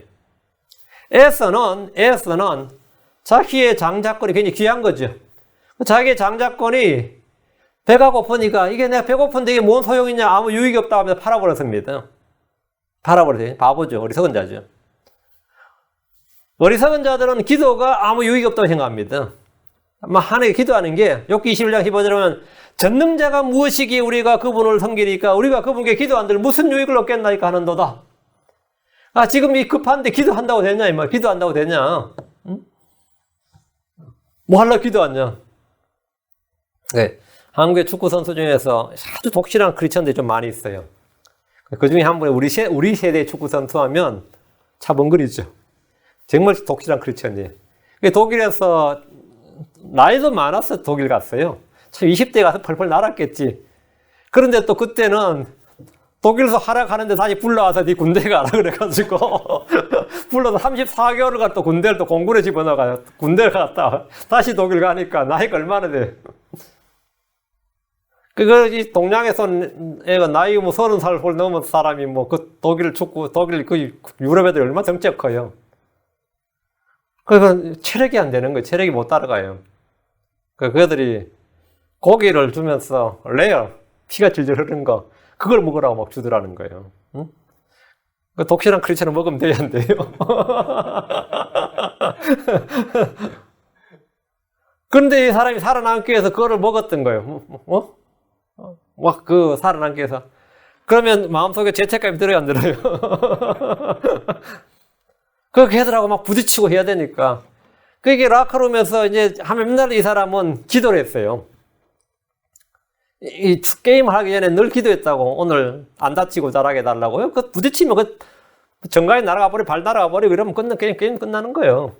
에서는 자기의 장자권이 굉장히 귀한 거죠. 자기의 장자권이 배가 고프니까, 이게 내가 배고픈데 이게 뭔 소용이냐, 아무 유익이 없다고 하면서 팔아버렸습니다. 팔아버렸어요. 바보죠. 어리석은 자죠. 어리석은 자들은 기도가 아무 유익이 없다고 생각합니다. 하나님께 기도하는 게 욥기 21장 15절에 보면 전능자가 무엇이기에 우리가 그분을 섬기리까 우리가 그분께 기도 안 들 무슨 유익을 얻겠나이까 하는도다. 지금 이 급한데 기도한다고 되냐 이 말. 기도한다고 되냐. 응? 뭐 하려고 기도하냐. 네. 한국의 축구 선수 중에서 아주 독실한 크리스천들이 좀 많이 있어요. 그 중에 한 분이 우리 세대 축구 선수 하면 참 엉그리죠. 정말 독실한 크리스천이에요. 독일에서 나이도 많아서 독일 갔어요. 참 20대 가서 펄펄 날았겠지. 그런데 또 그때는 독일에서 하락하는데 다시 불러와서 네 군대 가라 그래가지고 불러서 34개월을 또 군대를 또 공군에 집어넣어가요. 군대를 갔다 다시 독일 가니까 나이가 얼마나 돼. 이 동양에서 애가 나이 30살 넘은 사람이 독일 축구, 독일 유럽 애들이 얼마나 덩치가 커요. 그건 체력이 안 되는 거예요. 체력이 못 따라가요. 그들이 고기를 주면서 레어, 피가 질질 흐르는 거, 그걸 먹으라고 막 주더라는 거예요. 응? 그 독실한 크리스천을 먹으면 돼야 안 돼요? 그런데 이 사람이 살아남기 위해서 그거를 먹었던 거예요. 막 살아남기 위해서. 그러면 마음속에 죄책감이 들어요, 안 들어요? 그렇게 하더라고 막 부딪히고 해야 되니까. 그게 라커룸에서 이제 하면 맨날 이 사람은 기도를 했어요. 이 게임을 하기 전에 늘 기도했다고. 오늘 안 다치고 잘하게 해달라고요. 그 부딪히면 정강이 날아가 버리고 발 날아가 버리고 이러면 게임 끝나는 거예요.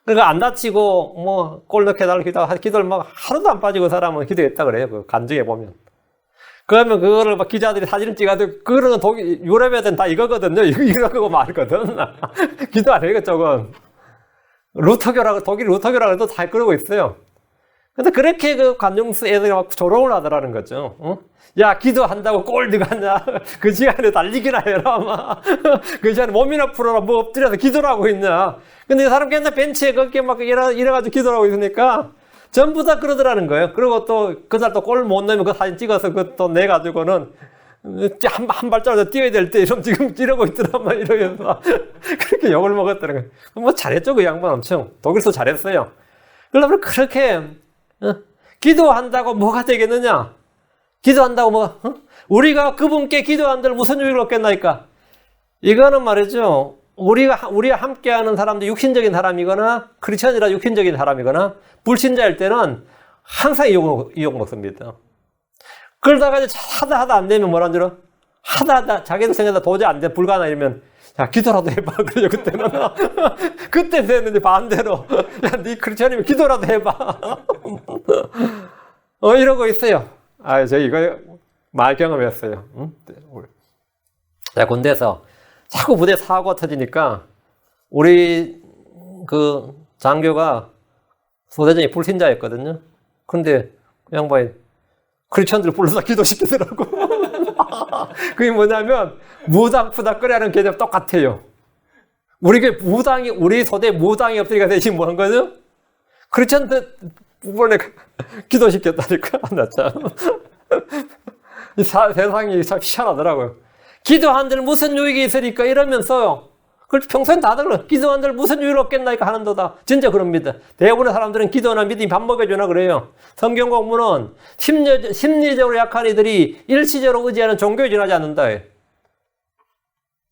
그러니까 안 다치고 골 넣게 해달라고 기도를 막 하루도 안 빠지고 사람은 기도했다 그래요. 그 간증해 보면. 그러면 그거를 막 기자들이 사진을 찍어도 그거는 유럽 애들은 다 이거거든요. 이거 말거든. 기도 안 해요, 그쪽은. 루터교라고, 독일 루터교라고 해도 다 그러고 있어요. 근데 그렇게 그 관중수 애들이 막 조롱을 하더라는 거죠. 야, 기도한다고 골 들어갔냐? 그 시간에 달리기나 해라, 막. 그 시간에 몸이나 풀어라, 뭐 엎드려서 기도를 하고 있냐? 근데 이 사람 맨날 벤치에 그렇게 막 이래가지고 기도를 하고 있으니까 전부 다 그러더라는 거예요. 그리고 또 그날 또 골 못 넣으면 그 사진 찍어서 그 또 내가지고는 한 발자국 뛰어야 될 때 이러면 지금 이러고 있더라, 막 이러면서 그렇게 욕을 먹었다는 거예요. 뭐 잘했죠, 그 양반 엄청. 독일서 잘했어요. 그러면 그렇게 기도한다고 뭐가 되겠느냐? 기도한다고 우리가 그분께 기도한들 무슨 유익을 얻겠나이까? 이거는 말이죠. 우리가 함께하는 사람도 육신적인 사람이거나 크리스천이라 육신적인 사람이거나 불신자일 때는 항상 이욕 먹습니다. 그러다가 이제 하다 안 되면 뭐라는 줄 알아? 하다 자기들 생각보다 도저히 안 돼, 불가능하 이러면 야, 기도라도 해봐. 그래요, 그때는. 그때 됐는데 반대로. 야, 네 크리스천이면 기도라도 해봐. 이러고 있어요. 저 이거 말 경험했어요. 응? 제가 군대에서 자꾸 부대 사고가 터지니까 우리 그 장교가 소대장이 불신자였거든요. 근데 그 양반이 크리스천들 불러서 기도시키더라고. 그게 뭐냐면 무당푸닥거리하는 개념 똑같아요. 우리 소대에 무당이 없으니까 대신 뭐 한 거죠? 크리스천들 이번에 기도시켰다니까. 나 참. 세상이 참 희한하더라고요. 기도한들 무슨 유익이 있으니까 이러면서요. 그걸 평소엔 다들 그래요. 기도한들 무슨 유익을 얻겠나니까 하는도다. 진짜 그럽니다. 대부분의 사람들은 기도나 믿음이 밥 먹여주나 그래요. 성경 공부는 심리적으로 약한 이들이 일시적으로 의지하는 종교에 지나지 않는다.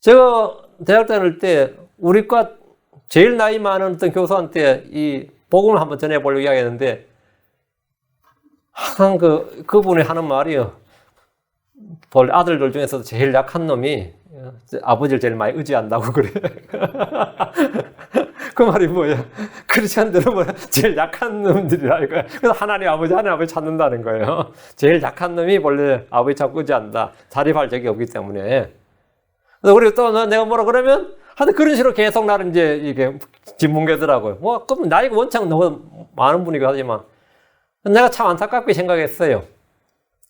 제가 대학 다닐 때 우리과 제일 나이 많은 어떤 교수한테 이 복음을 한번 전해보려고 이야기했는데 항상 그분이 하는 말이요. 볼 아들들 중에서도 제일 약한 놈이 아버지를 제일 많이 의지한다고 그래. 그 말이 뭐예요? 크리스천들은 뭐 제일 약한 놈들이라 이거야. 그래서 하나님 아버지 찾는다는 거예요. 제일 약한 놈이 원래 아버지 찾고 의지한다. 자립할 적이 없기 때문에. 그래서 우리 또 내가 뭐라 그러면 하여튼 그런 식으로 계속 나를 이제 이게 짓뭉개더라고요. 그럼 나이가 원창 너무 많은 분이긴 하지만 내가 참 안타깝게 생각했어요.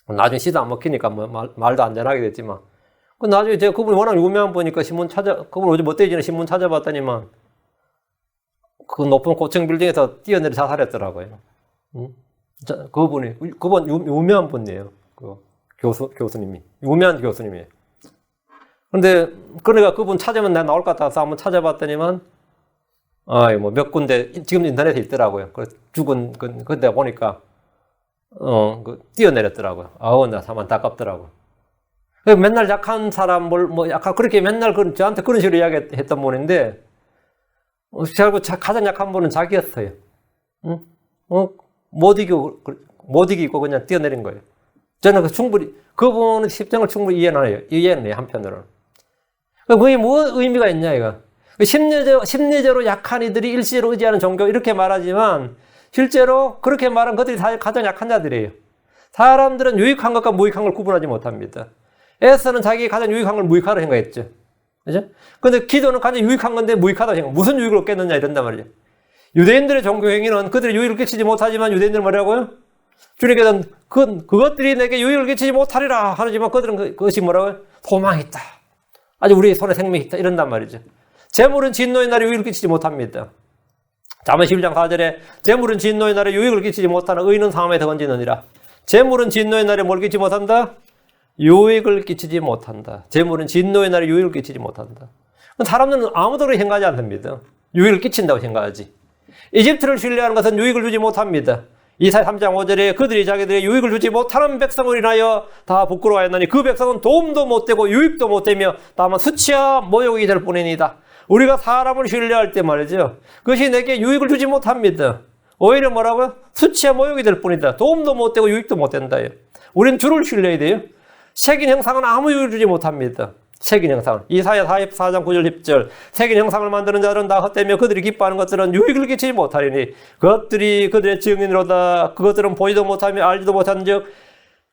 나중에 시도 안 먹히니까 말도 안전하게 됐지만. 나중에 제가 그분이 워낙 유명한 분이니까 그분 어제 못되지는 신문 찾아봤더니만 그 높은 고층 빌딩에서 뛰어내려 자살했더라고요. 그분 유명한 분이에요. 그 교수님이. 유명한 교수님이에요. 근데, 그러니까 그분 찾으면 내가 나올 것 같아서 한번 찾아봤더니만, 몇 군데, 지금 인터넷에 있더라고요. 그래서 죽은, 그때 보니까, 뛰어내렸더라고요. 나 참 안타깝더라고요. 맨날 약한 사람을, 약간, 그렇게 맨날 저한테 그런 식으로 이야기했던 분인데, 가장 약한 분은 자기였어요. 응? 못 이기고 그냥 뛰어내린 거예요. 저는 그분의 심정을 충분히 이해는 해요, 한편으로는. 그게 뭐 의미가 있냐, 이거. 심리적으로 약한 이들이 일시적으로 의지하는 종교, 이렇게 말하지만, 실제로 그렇게 말한 그들이 가장 약한 자들이에요. 사람들은 유익한 것과 무익한 걸 구분하지 못합니다. 에서는 자기 가장 유익한 걸 무익하다고 생각했죠. 그죠? 근데 기도는 가장 유익한 건데 무익하다고 생각. 무슨 유익을 얻겠느냐, 이런단 말이죠. 유대인들의 종교 행위는 그들이 유익을 끼치지 못하지만 유대인들은 뭐라고요? 주님께서는 그것들이 내게 유익을 끼치지 못하리라 하지만 그들은 그것이 뭐라고요? 소망이 있다. 아직 우리 손에 생명이 있다. 이런단 말이죠. 재물은 진노의 날에 유익을 끼치지 못합니다. 잠언 11장 4절에 재물은 진노의 날에 유익을 끼치지 못하나 의인은 상함에 던지느니라. 재물은 진노의 날에 뭘 끼치지 못한다? 유익을 끼치지 못한다. 재물은 진노의 날에 유익을 끼치지 못한다. 사람들은 아무도 그렇게 생각하지 않습니다. 유익을 끼친다고 생각하지. 이집트를 신뢰하는 것은 유익을 주지 못합니다. 이사야 3장 5절에 그들이 자기들의 유익을 주지 못하는 백성을 인하여 다 부끄러워하였나니 그 백성은 도움도 못되고 유익도 못되며 다만 수치와 모욕이 될 뿐이니이다. 우리가 사람을 신뢰할 때 말이죠. 그것이 내게 유익을 주지 못합니다. 오히려 뭐라고요? 수치와 모욕이 될 뿐이다. 도움도 못되고 유익도 못된다요. 우리는 주를 신뢰해야 돼요. 색인 형상은 아무 유익을 주지 못합니다. 색인 형상은. 이사야 44장 9절 10절 색인 형상을 만드는 자들은 다 헛되며 그들이 기뻐하는 것들은 유익을 끼치지 못하리니 그것들이 그들의 증인으로다. 그것들은 보지도 못하며 알지도 못한 즉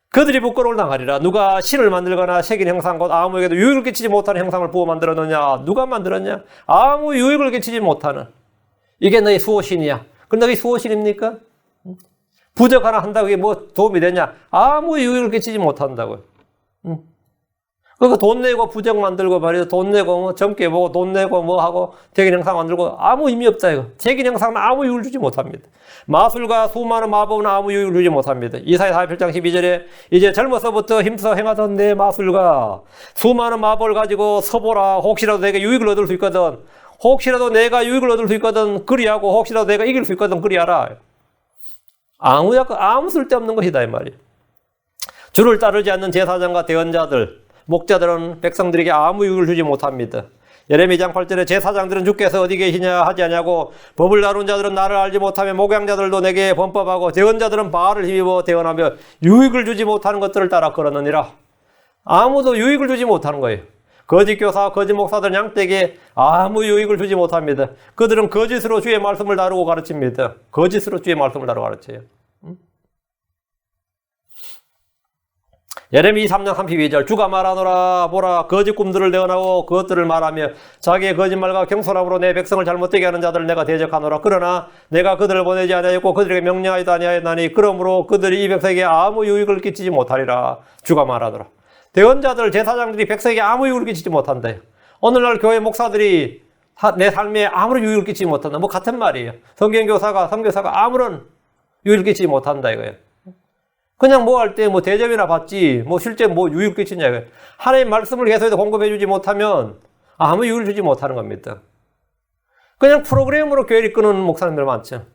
그들이 부끄러움을 당하리라. 누가 신을 만들거나 색인 형상 곧 아무에게도 유익을 끼치지 못하는 형상을 부어 만들었느냐? 누가 만들었냐? 아무 유익을 끼치지 못하는. 이게 너희 수호신이야. 근데 그게 수호신입니까? 부적 하나 한다고 이게 뭐 도움이 되냐? 아무 유익을 끼치지 못한다고요. 그러니까 돈 내고 부적 만들고 말이죠. 돈 내고 뭐 젊게 보고 돈 내고 뭐 하고 색인 형상 만들고 아무 의미 없다 이거. 색인 형상은 아무 유익을 주지 못합니다. 마술과 수많은 마법은 아무 유익을 주지 못합니다. 이사야 47장 12절에 이제 젊어서부터 힘써 행하던 내 마술과 수많은 마법을 가지고 서보라. 혹시라도 내가 유익을 얻을 수 있거든. 혹시라도 내가 유익을 얻을 수 있거든 그리하고 혹시라도 내가 이길 수 있거든 그리하라. 아무 쓸데없는 것이다 이 말이에요. 주를 따르지 않는 제사장과 대언자들 목자들은 백성들에게 아무 유익을 주지 못합니다. 예레미야 8절에 제사장들은 주께서 어디 계시냐 하지 않냐고 법을 다룬 자들은 나를 알지 못하며 목양자들도 내게 범법하고 대언자들은 바알을 힘입어 대언하며 유익을 주지 못하는 것들을 따라 걸었느니라. 아무도 유익을 주지 못하는 거예요. 거짓 교사와 거짓 목사들은 양떼에게 아무 유익을 주지 못합니다. 그들은 거짓으로 주의 말씀을 다루고 가르칩니다. 거짓으로 주의 말씀을 다루고 가르쳐요. 예레미야 3장 32절 주가 말하노라 보라 거짓 꿈들을 대언하고 그것들을 말하며 자기의 거짓말과 경솔함으로 내 백성을 잘못되게 하는 자들을 내가 대적하노라. 그러나 내가 그들을 보내지 아니하였고 그들에게 명령하지도 아니하였나니 그러므로 그들이 이 백성에게 아무 유익을 끼치지 못하리라. 주가 말하노라. 대언자들 제사장들이 백성에게 아무 유익을 끼치지 못한다. 오늘날 교회 목사들이 내 삶에 아무런 유익을 끼치지 못한다. 뭐 같은 말이에요. 성경교사가 선교사가 아무런 유익을 끼치지 못한다 이거예요. 그냥 뭐 할 때 뭐 대접이나 받지 뭐 실제 뭐 유익을 끼치냐 이거예요. 하나님 말씀을 계속해서 공급해 주지 못하면 아무 유익을 주지 못하는 겁니다. 그냥 프로그램으로 교회를 이끄는 목사님들 많죠.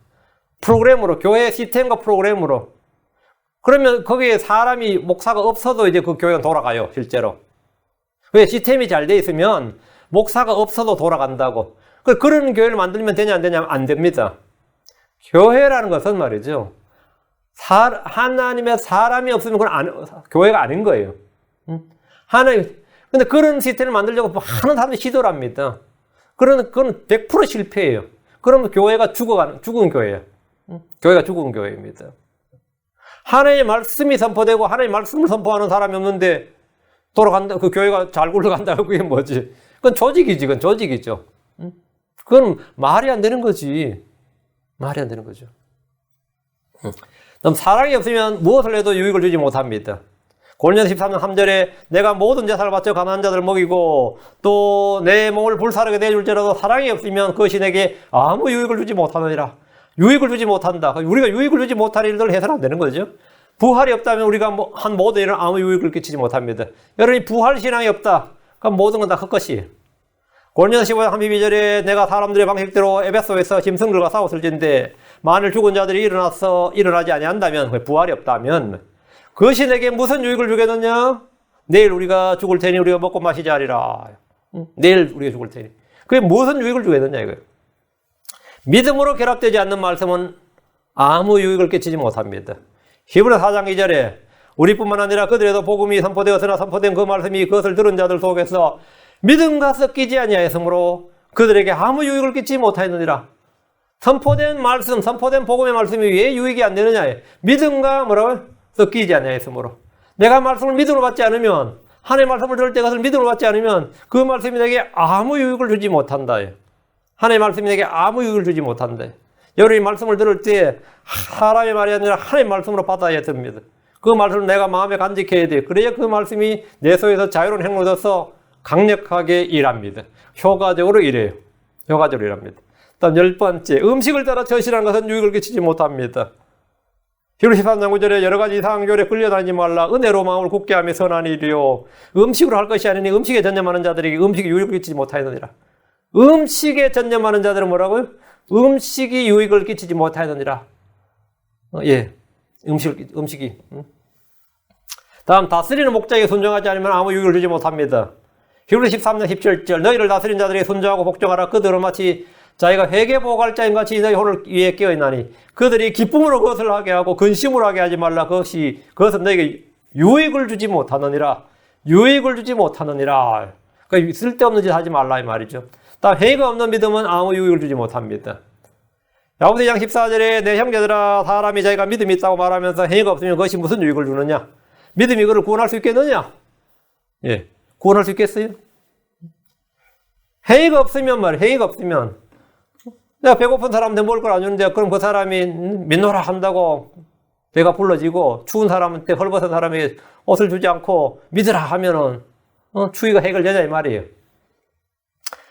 프로그램으로 교회 시스템과 프로그램으로. 그러면 거기에 사람이 목사가 없어도 이제 그 교회가 돌아가요 실제로. 왜 시스템이 잘 돼 있으면 목사가 없어도 돌아간다고. 그런 교회를 만들면 되냐 안 되냐 안 됩니다. 교회라는 것은 말이죠. 하나님의 사람이 없으면 그건 교회가 아닌 거예요. 근데 그런 시스템을 만들려고 많은 사람들이 시도를 합니다. 그건 100% 실패예요. 그러면 교회가 죽은 교회예요. 교회가 죽은 교회입니다. 하나님의 말씀이 선포되고 하나님의 말씀을 선포하는 사람이 없는데 돌아간다, 그 교회가 잘 굴러간다고 그게 뭐지? 그건 조직이지, 그건 조직이죠. 그건 말이 안 되는 거지. 말이 안 되는 거죠. 그럼 사랑이 없으면 무엇을 해도 유익을 주지 못합니다. 고린도서 13장 3절에 내가 모든 제사를 바쳐 가난한 자들을 먹이고 또 내 몸을 불사르게 내줄지라도 사랑이 없으면 그것이 내게 아무 유익을 주지 못하느니라. 유익을 주지 못한다. 우리가 유익을 주지 못할 일들을 해서는 안 되는 거죠. 부활이 없다면 우리가 한 모든 일은 아무 유익을 끼치지 못합니다. 여러분이 부활 신앙이 없다. 그럼 모든 건 다 헛것이에요. 고린도서 15장 32절에 내가 사람들의 방식대로 에베소에서 짐승들과 싸웠을진데 만일 죽은 자들이 일어나지 아니한다면 부활이 없다면 그것이 내게 무슨 유익을 주겠느냐? 내일 우리가 죽을 테니 우리가 먹고 마시지 하리라. 내일 우리가 죽을 테니. 그게 무슨 유익을 주겠느냐 이거예요. 믿음으로 결합되지 않는 말씀은 아무 유익을 끼치지 못합니다. 히브리서 4장 2절에 우리뿐만 아니라 그들에도 복음이 선포되었으나 선포된 그 말씀이 그것을 들은 자들 속에서 믿음과 섞이지 아니하였으므로 그들에게 아무 유익을 끼치지 못하였느니라. 선포된 말씀, 선포된 복음의 말씀이 왜 유익이 안 되느냐? 믿음과 뭐라고? 섞이지 아니하였으므로. 내가 말씀을 믿음으로 받지 않으면, 하나님의 말씀을 들을 때 그것을 믿음으로 받지 않으면 그 말씀이 내게 아무 유익을 주지 못한다. 하나님의 말씀이 내게 아무 유익을 주지 못한다. 여러분이 말씀을 들을 때 사람의 말이 아니라 하나님의 말씀으로 받아야 됩니다. 그 말씀을 내가 마음에 간직해야 돼. 그래야 그 말씀이 내 속에서 자유로운 행로로서 강력하게 일합니다. 효과적으로 일해요. 효과적으로 일합니다. 다음 10번째, 음식을 따라 처신하는 것은 유익을 끼치지 못합니다. 히브리 13장 9절에 여러 가지 이상한 교례에 끌려다니지 말라. 은혜로 마음을 굳게 하며 선한 일이요. 음식으로 할 것이 아니니 음식에 전념하는 자들에게 음식이 유익을 끼치지 못하였느니라. 음식에 전념하는 자들은 뭐라고요? 음식이 유익을 끼치지 못하였느니라. 음식이. 다음, 다스리는 목자에게 순종하지 않으면 아무 유익을 주지 못합니다. 히브리 13장 17절, 너희를 다스린 자들에게 순종하고 복종하라. 그들은 마치 자기가 회개보호할자인 같이 너희 혼을 위해 깨어있나니 그들이 기쁨으로 그것을 하게 하고 근심으로 하게 하지 말라. 그것은 너에게 유익을 주지 못하느니라. 유익을 주지 못하느니라. 그러니까 쓸데없는 짓 하지 말라 이 말이죠. 다음, 행위가 없는 믿음은 아무 유익을 주지 못합니다. 야고보서 2장 14절에 내 형제들아, 사람이 자기가 믿음이 있다고 말하면서 행위가 없으면 그것이 무슨 유익을 주느냐? 믿음이 그를 구원할 수 있겠느냐? 구원할 수 있겠어요? 행위가 없으면 행위가 없으면 내가 배고픈 사람한테 먹을 걸 안 주는데 그럼 그 사람이 믿노라 한다고 배가 불러지고 추운 사람한테 헐벗은 사람에게 옷을 주지 않고 믿으라 하면은 추위가 해결되냐 이 말이에요.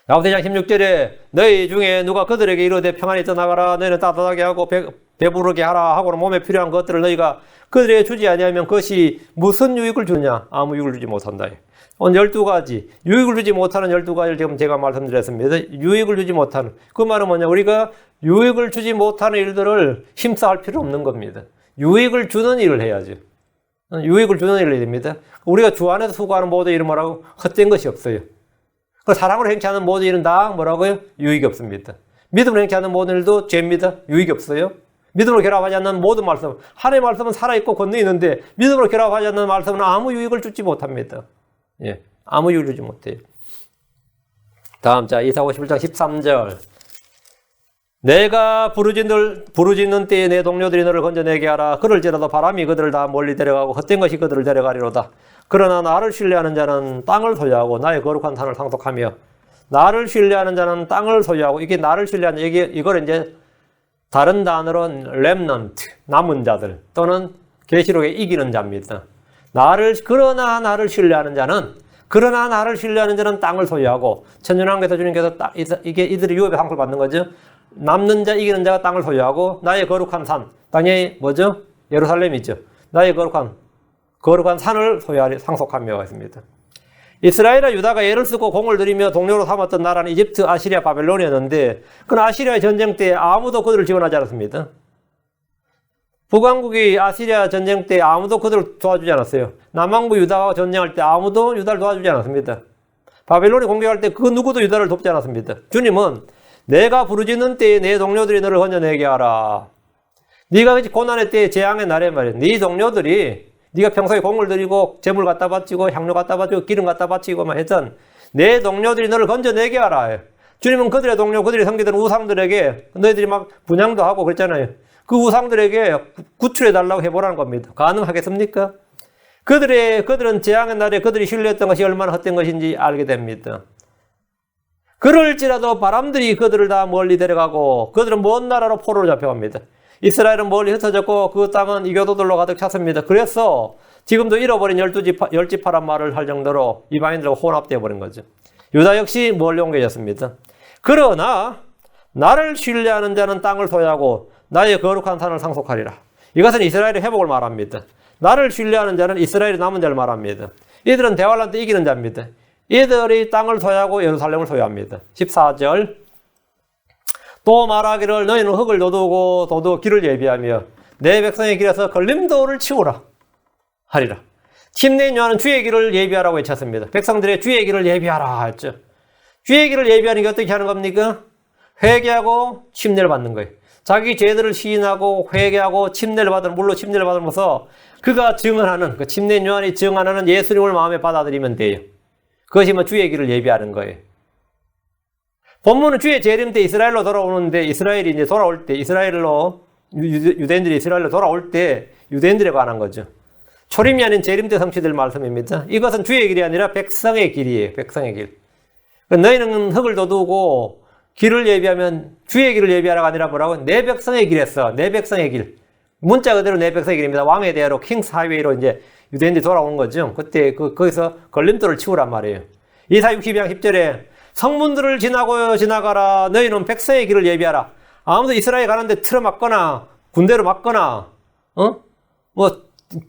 야고보서 2장 16절에 너희 중에 누가 그들에게 이르되 평안히 떠나가라 너희는 따뜻하게 하고 배부르게 하라 하고는 몸에 필요한 것들을 너희가 그들에게 주지 아니하면 그것이 무슨 유익을 주느냐? 아무 유익을 주지 못한다. 오늘 12가지 유익을 주지 못하는 12가지를 지금 제가 말씀드렸습니다. 유익을 주지 못하는 그 말은 뭐냐? 우리가 유익을 주지 못하는 일들을 힘써할 필요 없는 겁니다. 유익을 주는 일을 해야죠. 유익을 주는 일을 해야 됩니다. 우리가 주 안에서 수고하는 모든 일은 뭐라고? 헛된 것이 없어요. 사랑으로 행치하는 모든 일은 다 뭐라고요? 유익이 없습니다. 믿음으로 행치하는 모든 일도 죄입니다. 유익이 없어요. 믿음으로 결합하지 않는 모든 말씀, 하나님의 말씀은 살아있고 건너있는데 믿음으로 결합하지 않는 말씀은 아무 유익을 주지 못합니다. 아무 유익을 주지 못해요. 다음, 이사야 51장 13절. 내가 부르짖는 때에 내 동료들이 너를 건져내게 하라. 그럴지라도 바람이 그들을 다 멀리 데려가고 헛된 것이 그들을 데려가리로다. 그러나 나를 신뢰하는 자는 땅을 소유하고 나의 거룩한 산을 상속하며 나를 신뢰하는 자는 땅을 소유하고 이게 나를 신뢰하는 이걸 이제 다른 단어로는 렘넌트, 남은 자들 또는 계시록에 이기는 자입니다. 그러나 나를 신뢰하는 자는 땅을 소유하고 천년왕국에서 주님께서 이게 이들이 유업의 상속을 받는 거죠. 남는 자, 이기는 자가 땅을 소유하고 나의 거룩한 산, 땅이 뭐죠? 예루살렘이죠. 나의 거룩한 산을 상속하며 했습니다. 이스라엘과 유다가 애를 쓰고 공을 들이며 동료로 삼았던 나라는 이집트, 아시리아, 바벨론이었는데 그 아시리아의 전쟁 때 아무도 그들을 지원하지 않았습니다. 북왕국이 아시리아 전쟁 때 아무도 그들을 도와주지 않았어요. 남왕국 유다와 전쟁할 때 아무도 유다를 도와주지 않았습니다. 바벨론이 공격할 때 그 누구도 유다를 돕지 않았습니다. 주님은 내가 부르짖는 때에 내 동료들이 너를 건져내게 하라. 네가 고난의 때에 재앙의 날에 말이야. 네 동료들이 네가 평소에 공을 들이고 재물 갖다 바치고 향료 갖다 바치고 기름 갖다 바치고 했던 내 동료들이 너를 건져내게 하라. 주님은 그들의 동료, 그들이 섬기던 우상들에게 너희들이 막 분향도 하고 그랬잖아요. 그 우상들에게 구출해달라고 해보라는 겁니다. 가능하겠습니까? 그들은 재앙의 날에 그들이 신뢰했던 것이 얼마나 헛된 것인지 알게 됩니다. 그럴지라도 바람들이 그들을 다 멀리 데려가고 그들은 먼 나라로 포로로 잡혀갑니다. 이스라엘은 멀리 흩어졌고 그 땅은 이교도들로 가득 찼습니다. 그래서 지금도 잃어버린 12지파란 말을 할 정도로 이방인들과 혼합되어 버린 거죠. 유다 역시 멀리 옮겨졌습니다. 그러나 나를 신뢰하는 자는 땅을 소유하고 나의 거룩한 산을 상속하리라. 이것은 이스라엘의 회복을 말합니다. 나를 신뢰하는 자는 이스라엘의 남은 자를 말합니다. 이들은 대환란 때 이기는 자입니다. 이들이 땅을 소유하고 예루살렘을 소유합니다. 14절 또 말하기를 너희는 흙을 도두고 길을 예비하며 내 백성의 길에서 걸림돌을 치우라 하리라. 침례인 요한은 주의 길을 예비하라고 외쳤습니다. 백성들의 주의 길을 예비하라 했죠. 주의 길을 예비하는 게 어떻게 하는 겁니까? 회개하고 침례를 받는 거예요. 자기 죄들을 시인하고 회개하고 침례를 받으면서 그가 증언하는 그 침례인 요한이 증언하는 예수님을 마음에 받아들이면 돼요. 그것이 주의 길을 예비하는 거예요. 본문은 주의 재림 때 이스라엘로 돌아오는데 이스라엘이 이제 돌아올 때 유대인들이 이스라엘로 돌아올 때 유대인들에 관한 거죠. 초림이 아닌 재림 때 성취될 말씀입니다. 이것은 주의 길이 아니라 백성의 길이에요. 백성의 길. 너희는 흙을 도두고 길을 예비하면 주의 길을 예비하라가 아니라 뭐라고? 내 백성의 길에서 내 백성의 길. 문자 그대로 내 백성의 길입니다. 왕의 대하로 킹스 하이웨이로 이제 유대인들이 돌아온 거죠. 그때 거기서 걸림돌을 치우란 말이에요. 이사야 62장 10절에 성문들을 지나가라. 너희는 백성의 길을 예비하라. 아무도 이스라엘 가는데 틀어막거나 군대로 막거나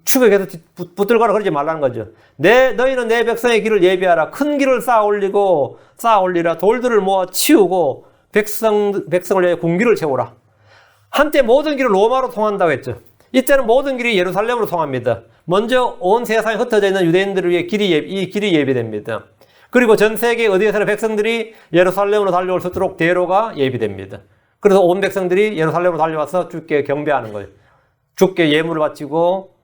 추격해서 붙들거나 그러지 말라는 거죠. 너희는 내 백성의 길을 예비하라. 큰 길을 쌓아 올리라. 돌들을 모아 치우고 백성을 위해 군기를 채우라. 한때 모든 길은 로마로 통한다고 했죠. 이때는 모든 길이 예루살렘으로 통합니다. 먼저 온 세상에 흩어져 있는 유대인들을 위해 이 길이 예비됩니다. 그리고 전 세계 어디에서나 백성들이 예루살렘으로 달려올 수 있도록 대로가 예비됩니다. 그래서 온 백성들이 예루살렘으로 달려와서 주께 경배하는 거예요. 주께 예물을 바치고,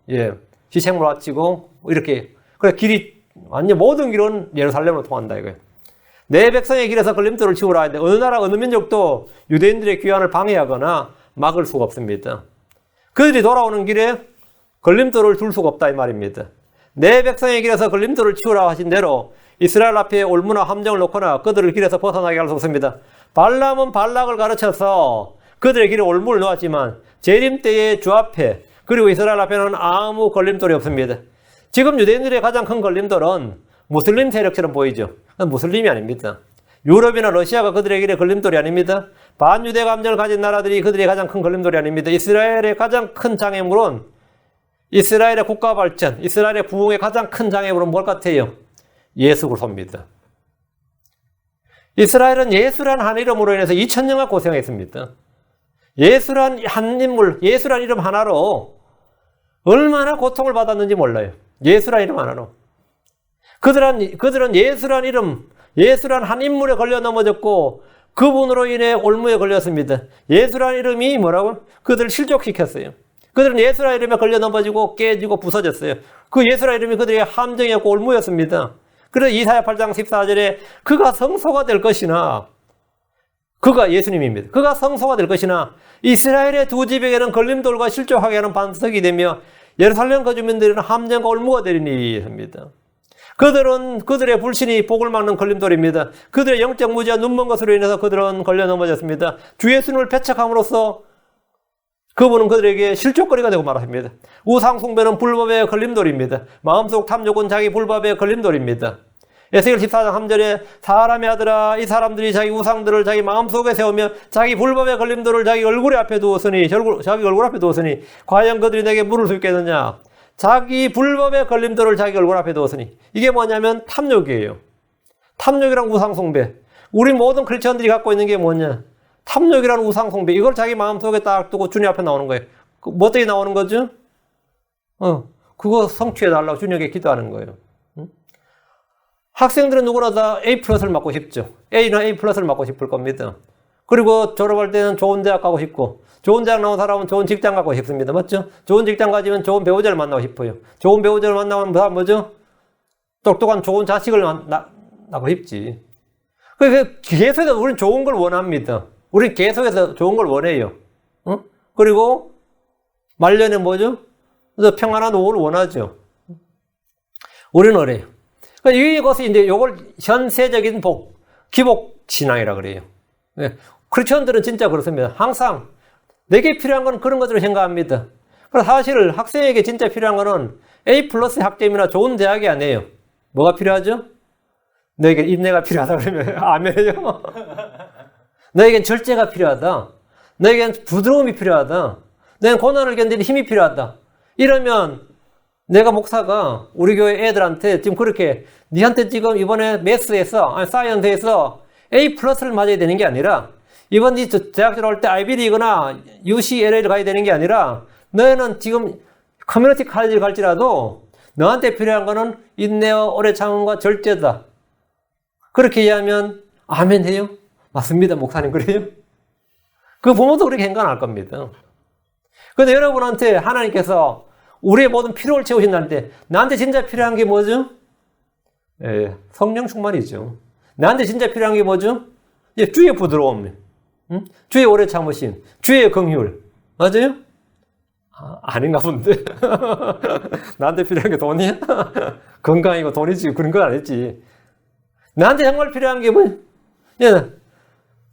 희생물을 바치고, 이렇게. 그래서 길이, 완전 모든 길은 예루살렘으로 통한다, 이거예요. 내 백성의 길에서 걸림돌을 치우라 하는데, 어느 나라, 어느 민족도 유대인들의 귀환을 방해하거나 막을 수가 없습니다. 그들이 돌아오는 길에 걸림돌을 둘 수가 없다, 이 말입니다. 내 백성의 길에서 걸림돌을 치우라 하신 대로 이스라엘 앞에 올무나 함정을 놓거나 그들을 길에서 벗어나게 할 수 없습니다. 발람은 발락을 가르쳐서 그들의 길에 올무를 놓았지만 재림 때의 주 앞에 그리고 이스라엘 앞에는 아무 걸림돌이 없습니다. 지금 유대인들의 가장 큰 걸림돌은 무슬림 세력처럼 보이죠. 무슬림이 아닙니다. 유럽이나 러시아가 그들의 길에 걸림돌이 아닙니다. 반유대 감정을 가진 나라들이 그들의 가장 큰 걸림돌이 아닙니다. 이스라엘의 가장 큰 장애물은 이스라엘의 국가 발전, 이스라엘의 부흥의 가장 큰 장애물은 뭘 같아요? 예수 그리스도입니다. 이스라엘은 예수란 한 이름으로 인해서 2000년간 고생했습니다. 예수란 한 인물, 예수란 이름 하나로 얼마나 고통을 받았는지 몰라요. 예수란 이름 하나로. 그들은 예수란 이름, 예수란 한 인물에 걸려 넘어졌고 그분으로 인해 올무에 걸렸습니다. 예수란 이름이 뭐라고? 그들을 실족시켰어요. 그들은 예수란 이름에 걸려 넘어지고 깨지고 부서졌어요. 그 예수란 이름이 그들의 함정이었고 올무였습니다. 그래서 이사야 8장 14절에 그가 성소가 될 것이나, 그가 예수님입니다. 그가 성소가 될 것이나 이스라엘의 두 집에게는 걸림돌과 실족하게 하는 반석이 되며 예루살렘 거주민들은 함정과 올무가 되리니 합니다. 그들은 그들의 불신이 복을 막는 걸림돌입니다. 그들의 영적 무지와 눈먼 것으로 인해서 그들은 걸려 넘어졌습니다. 주 예수님을 배척함으로써 그분은 그들에게 실족거리가 되고 말았습니다. 우상 숭배는 불법의 걸림돌입니다. 마음속 탐욕은 자기 불법의 걸림돌입니다. 에스겔 14장 3절에 사람의 아들아 이 사람들이 자기 우상들을 자기 마음속에 세우며 자기 불법의 걸림돌을 자기 얼굴 앞에 두었으니 과연 그들이 내게 물을 수 있겠느냐. 자기 불법의 걸림돌을 자기 얼굴 앞에 두었으니 이게 뭐냐면 탐욕이에요. 탐욕이란 우상 숭배. 우리 모든 크리스천들이 갖고 있는 게 뭐냐? 탐욕이라는 우상 숭배. 이걸 자기 마음속에 딱 두고 주님 앞에 나오는 거예요. 뭐 어떻게 나오는 거죠? 그거 성취해달라고 주님에게 기도하는 거예요. 학생들은 누구나 다 A+를 맞고 싶죠. A나 A+를 맞고 싶을 겁니다. 그리고 졸업할 때는 좋은 대학 가고 싶고, 좋은 대학 나온 사람은 좋은 직장 가고 싶습니다. 맞죠? 좋은 직장 가지면 좋은 배우자를 만나고 싶어요. 좋은 배우자를 만나면 뭐죠? 똑똑한 좋은 자식을 낳고 싶지. 계속해서 우리는 좋은 걸 원합니다. 우리는 계속해서 좋은 걸 원해요. 그리고 말년에 뭐죠? 그래서 평안한 노후를 원하죠. 우리는 그래요. 이것이 이제 요걸 현세적인 기복 신앙이라 그래요. 크리스천들은 진짜 그렇습니다. 항상 내게 필요한 건 그런 것들을 생각합니다. 그래서 사실 학생에게 진짜 필요한 거는 A+ 학점이나 좋은 대학이 아니에요. 뭐가 필요하죠? 너에게 인내가 필요하다 그러면 아멘이요. 너에겐 절제가 필요하다. 너에겐 부드러움이 필요하다. 너에겐 고난을 견디는 힘이 필요하다. 이러면 내가 목사가 우리 교회 애들한테 지금 그렇게 니한테 지금 이번에 매스에서 아니 사이언스에서 A+를 맞아야 되는 게 아니라 이번 니 대학 들어올 때 아이비리거나 UCLA를 가야 되는 게 아니라 너희는 지금 커뮤니티 칼리지를 갈지라도 너한테 필요한 거는 인내와 오래 참음과 절제다. 그렇게 이해하면 아멘 해요? 맞습니다. 목사님 그래요? 그 부모도 그렇게 행간할 겁니다. 그런데 여러분한테 하나님께서 우리의 모든 필요를 채우신다는데 나한테 진짜 필요한 게 뭐죠? 성령 충만이죠. 나한테 진짜 필요한 게 뭐죠? 주의 부드러움, 주의 오래 참으심, 주의 긍휼. 맞아요? 아닌가 본데. 나한테 필요한 게 돈이야? 건강이고 돈이지 그런 건 아니지. 나한테 정말 필요한 게 뭐야?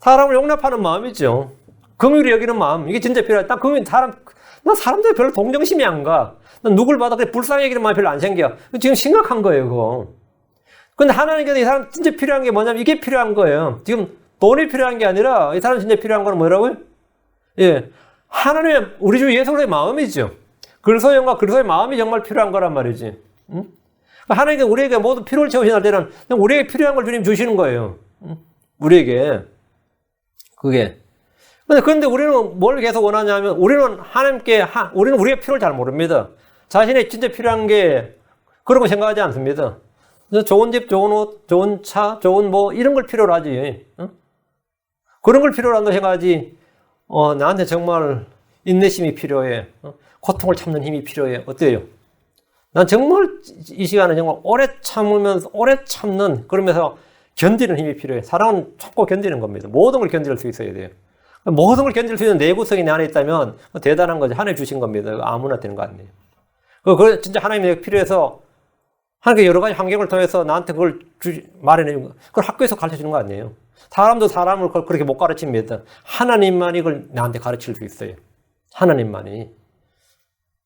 사람을 용납하는 마음이죠. 긍휼히 여기는 마음. 이게 진짜 필요해. 딱 난 사람들이 별로 동정심이 안 가. 난 누굴 봐도 그래 불쌍히 여기는 마음이 별로 안 생겨. 지금 심각한 거예요, 그거. 근데 하나님께서 이 사람 진짜 필요한 게 뭐냐면 이게 필요한 거예요. 지금 돈이 필요한 게 아니라 이 사람 진짜 필요한 거는 뭐라고요? 예. 하나님의, 우리 주 예수 그리스도의 마음이죠. 그리스도의 영과 그리스도의 마음이 정말 필요한 거란 말이지. 응? 하나님께서 우리에게 모든 필요를 채우시는 때는 그냥 우리에게 필요한 걸 주님 주시는 거예요. 응? 우리에게. 그게. 그런데 우리는 뭘 계속 원하냐면, 우리는 우리는 우리의 필요를 잘 모릅니다. 자신의 진짜 필요한 게 그런 거 생각하지 않습니다. 좋은 집, 좋은 옷, 좋은 차, 좋은 뭐, 이런 걸 필요로 하지. 응? 그런 걸 필요로 한다 생각하지. 나한테 정말 인내심이 필요해. 고통을 참는 힘이 필요해. 어때요? 난 정말 이 시간에 정말 오래 참으면서, 오래 참는, 그러면서 견디는 힘이 필요해. 사랑은 참고 견디는 겁니다. 모든 걸 견딜 수 있어야 돼요. 모든 걸 견딜 수 있는 내구성이 내 안에 있다면 대단한 거지. 하나님 주신 겁니다. 아무나 되는 거 아니에요. 그거 진짜 하나님이 필요해서 하나님께 여러 가지 환경을 통해서 나한테 그걸 말해내는 거. 그걸 학교에서 가르쳐 주는 거 아니에요. 사람도 사람을 그렇게 못 가르칩니다. 하나님만이 그걸 나한테 가르칠 수 있어요. 하나님만이.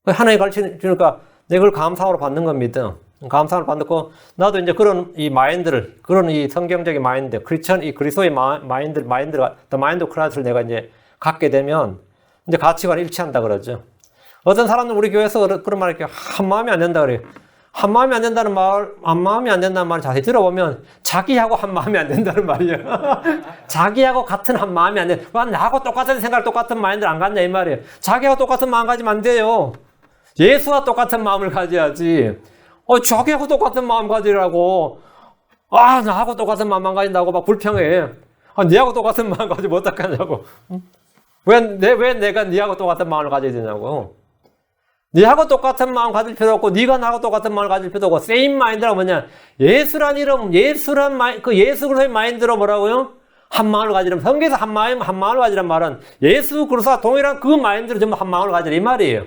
하나님이 가르쳐 주니까 내가 그걸 감사로 받는 겁니다. 감사를 받고, 나도 이제 그런 이 마인드를, 그런 이 성경적인 마인드, 이 그리스도의 마인드가, the mind of Christ를 내가 이제 갖게 되면, 이제 가치관이 일치한다 그러죠. 어떤 사람들 우리 교회에서 그런 말 이렇게 한 마음이 안 된다 그래요. 한 마음이 안 된다는 말 자세히 들어보면, 자기하고 한 마음이 안 된다는 말이에요. 자기하고 같은 한 마음이 안 돼. 나하고 똑같은 생각, 똑같은 마인드를 안 갖냐, 이 말이에요. 자기하고 똑같은 마음 가지면 안 돼요. 예수와 똑같은 마음을 가져야지. 자기하고 똑같은 마음 가지라고. 나하고 똑같은 마음만 가진다고 막 불평해. 니하고 똑같은 마음 가지면 어떡하냐고. 왜 내가 니하고 똑같은 마음을 가져야 되냐고. 니하고 똑같은 마음 가질 필요 없고, 니가 나하고 똑같은 마음을 가질 필요도 없고, same mind라고 뭐냐. 예수 그리스도의 마인드로 뭐라고요? 한 마음을 가지려면, 성경에서 한 마음을 가지란 말은 예수 그리스도와 동일한 그 마인드로 전부 한 마음을 가지라 이 말이에요.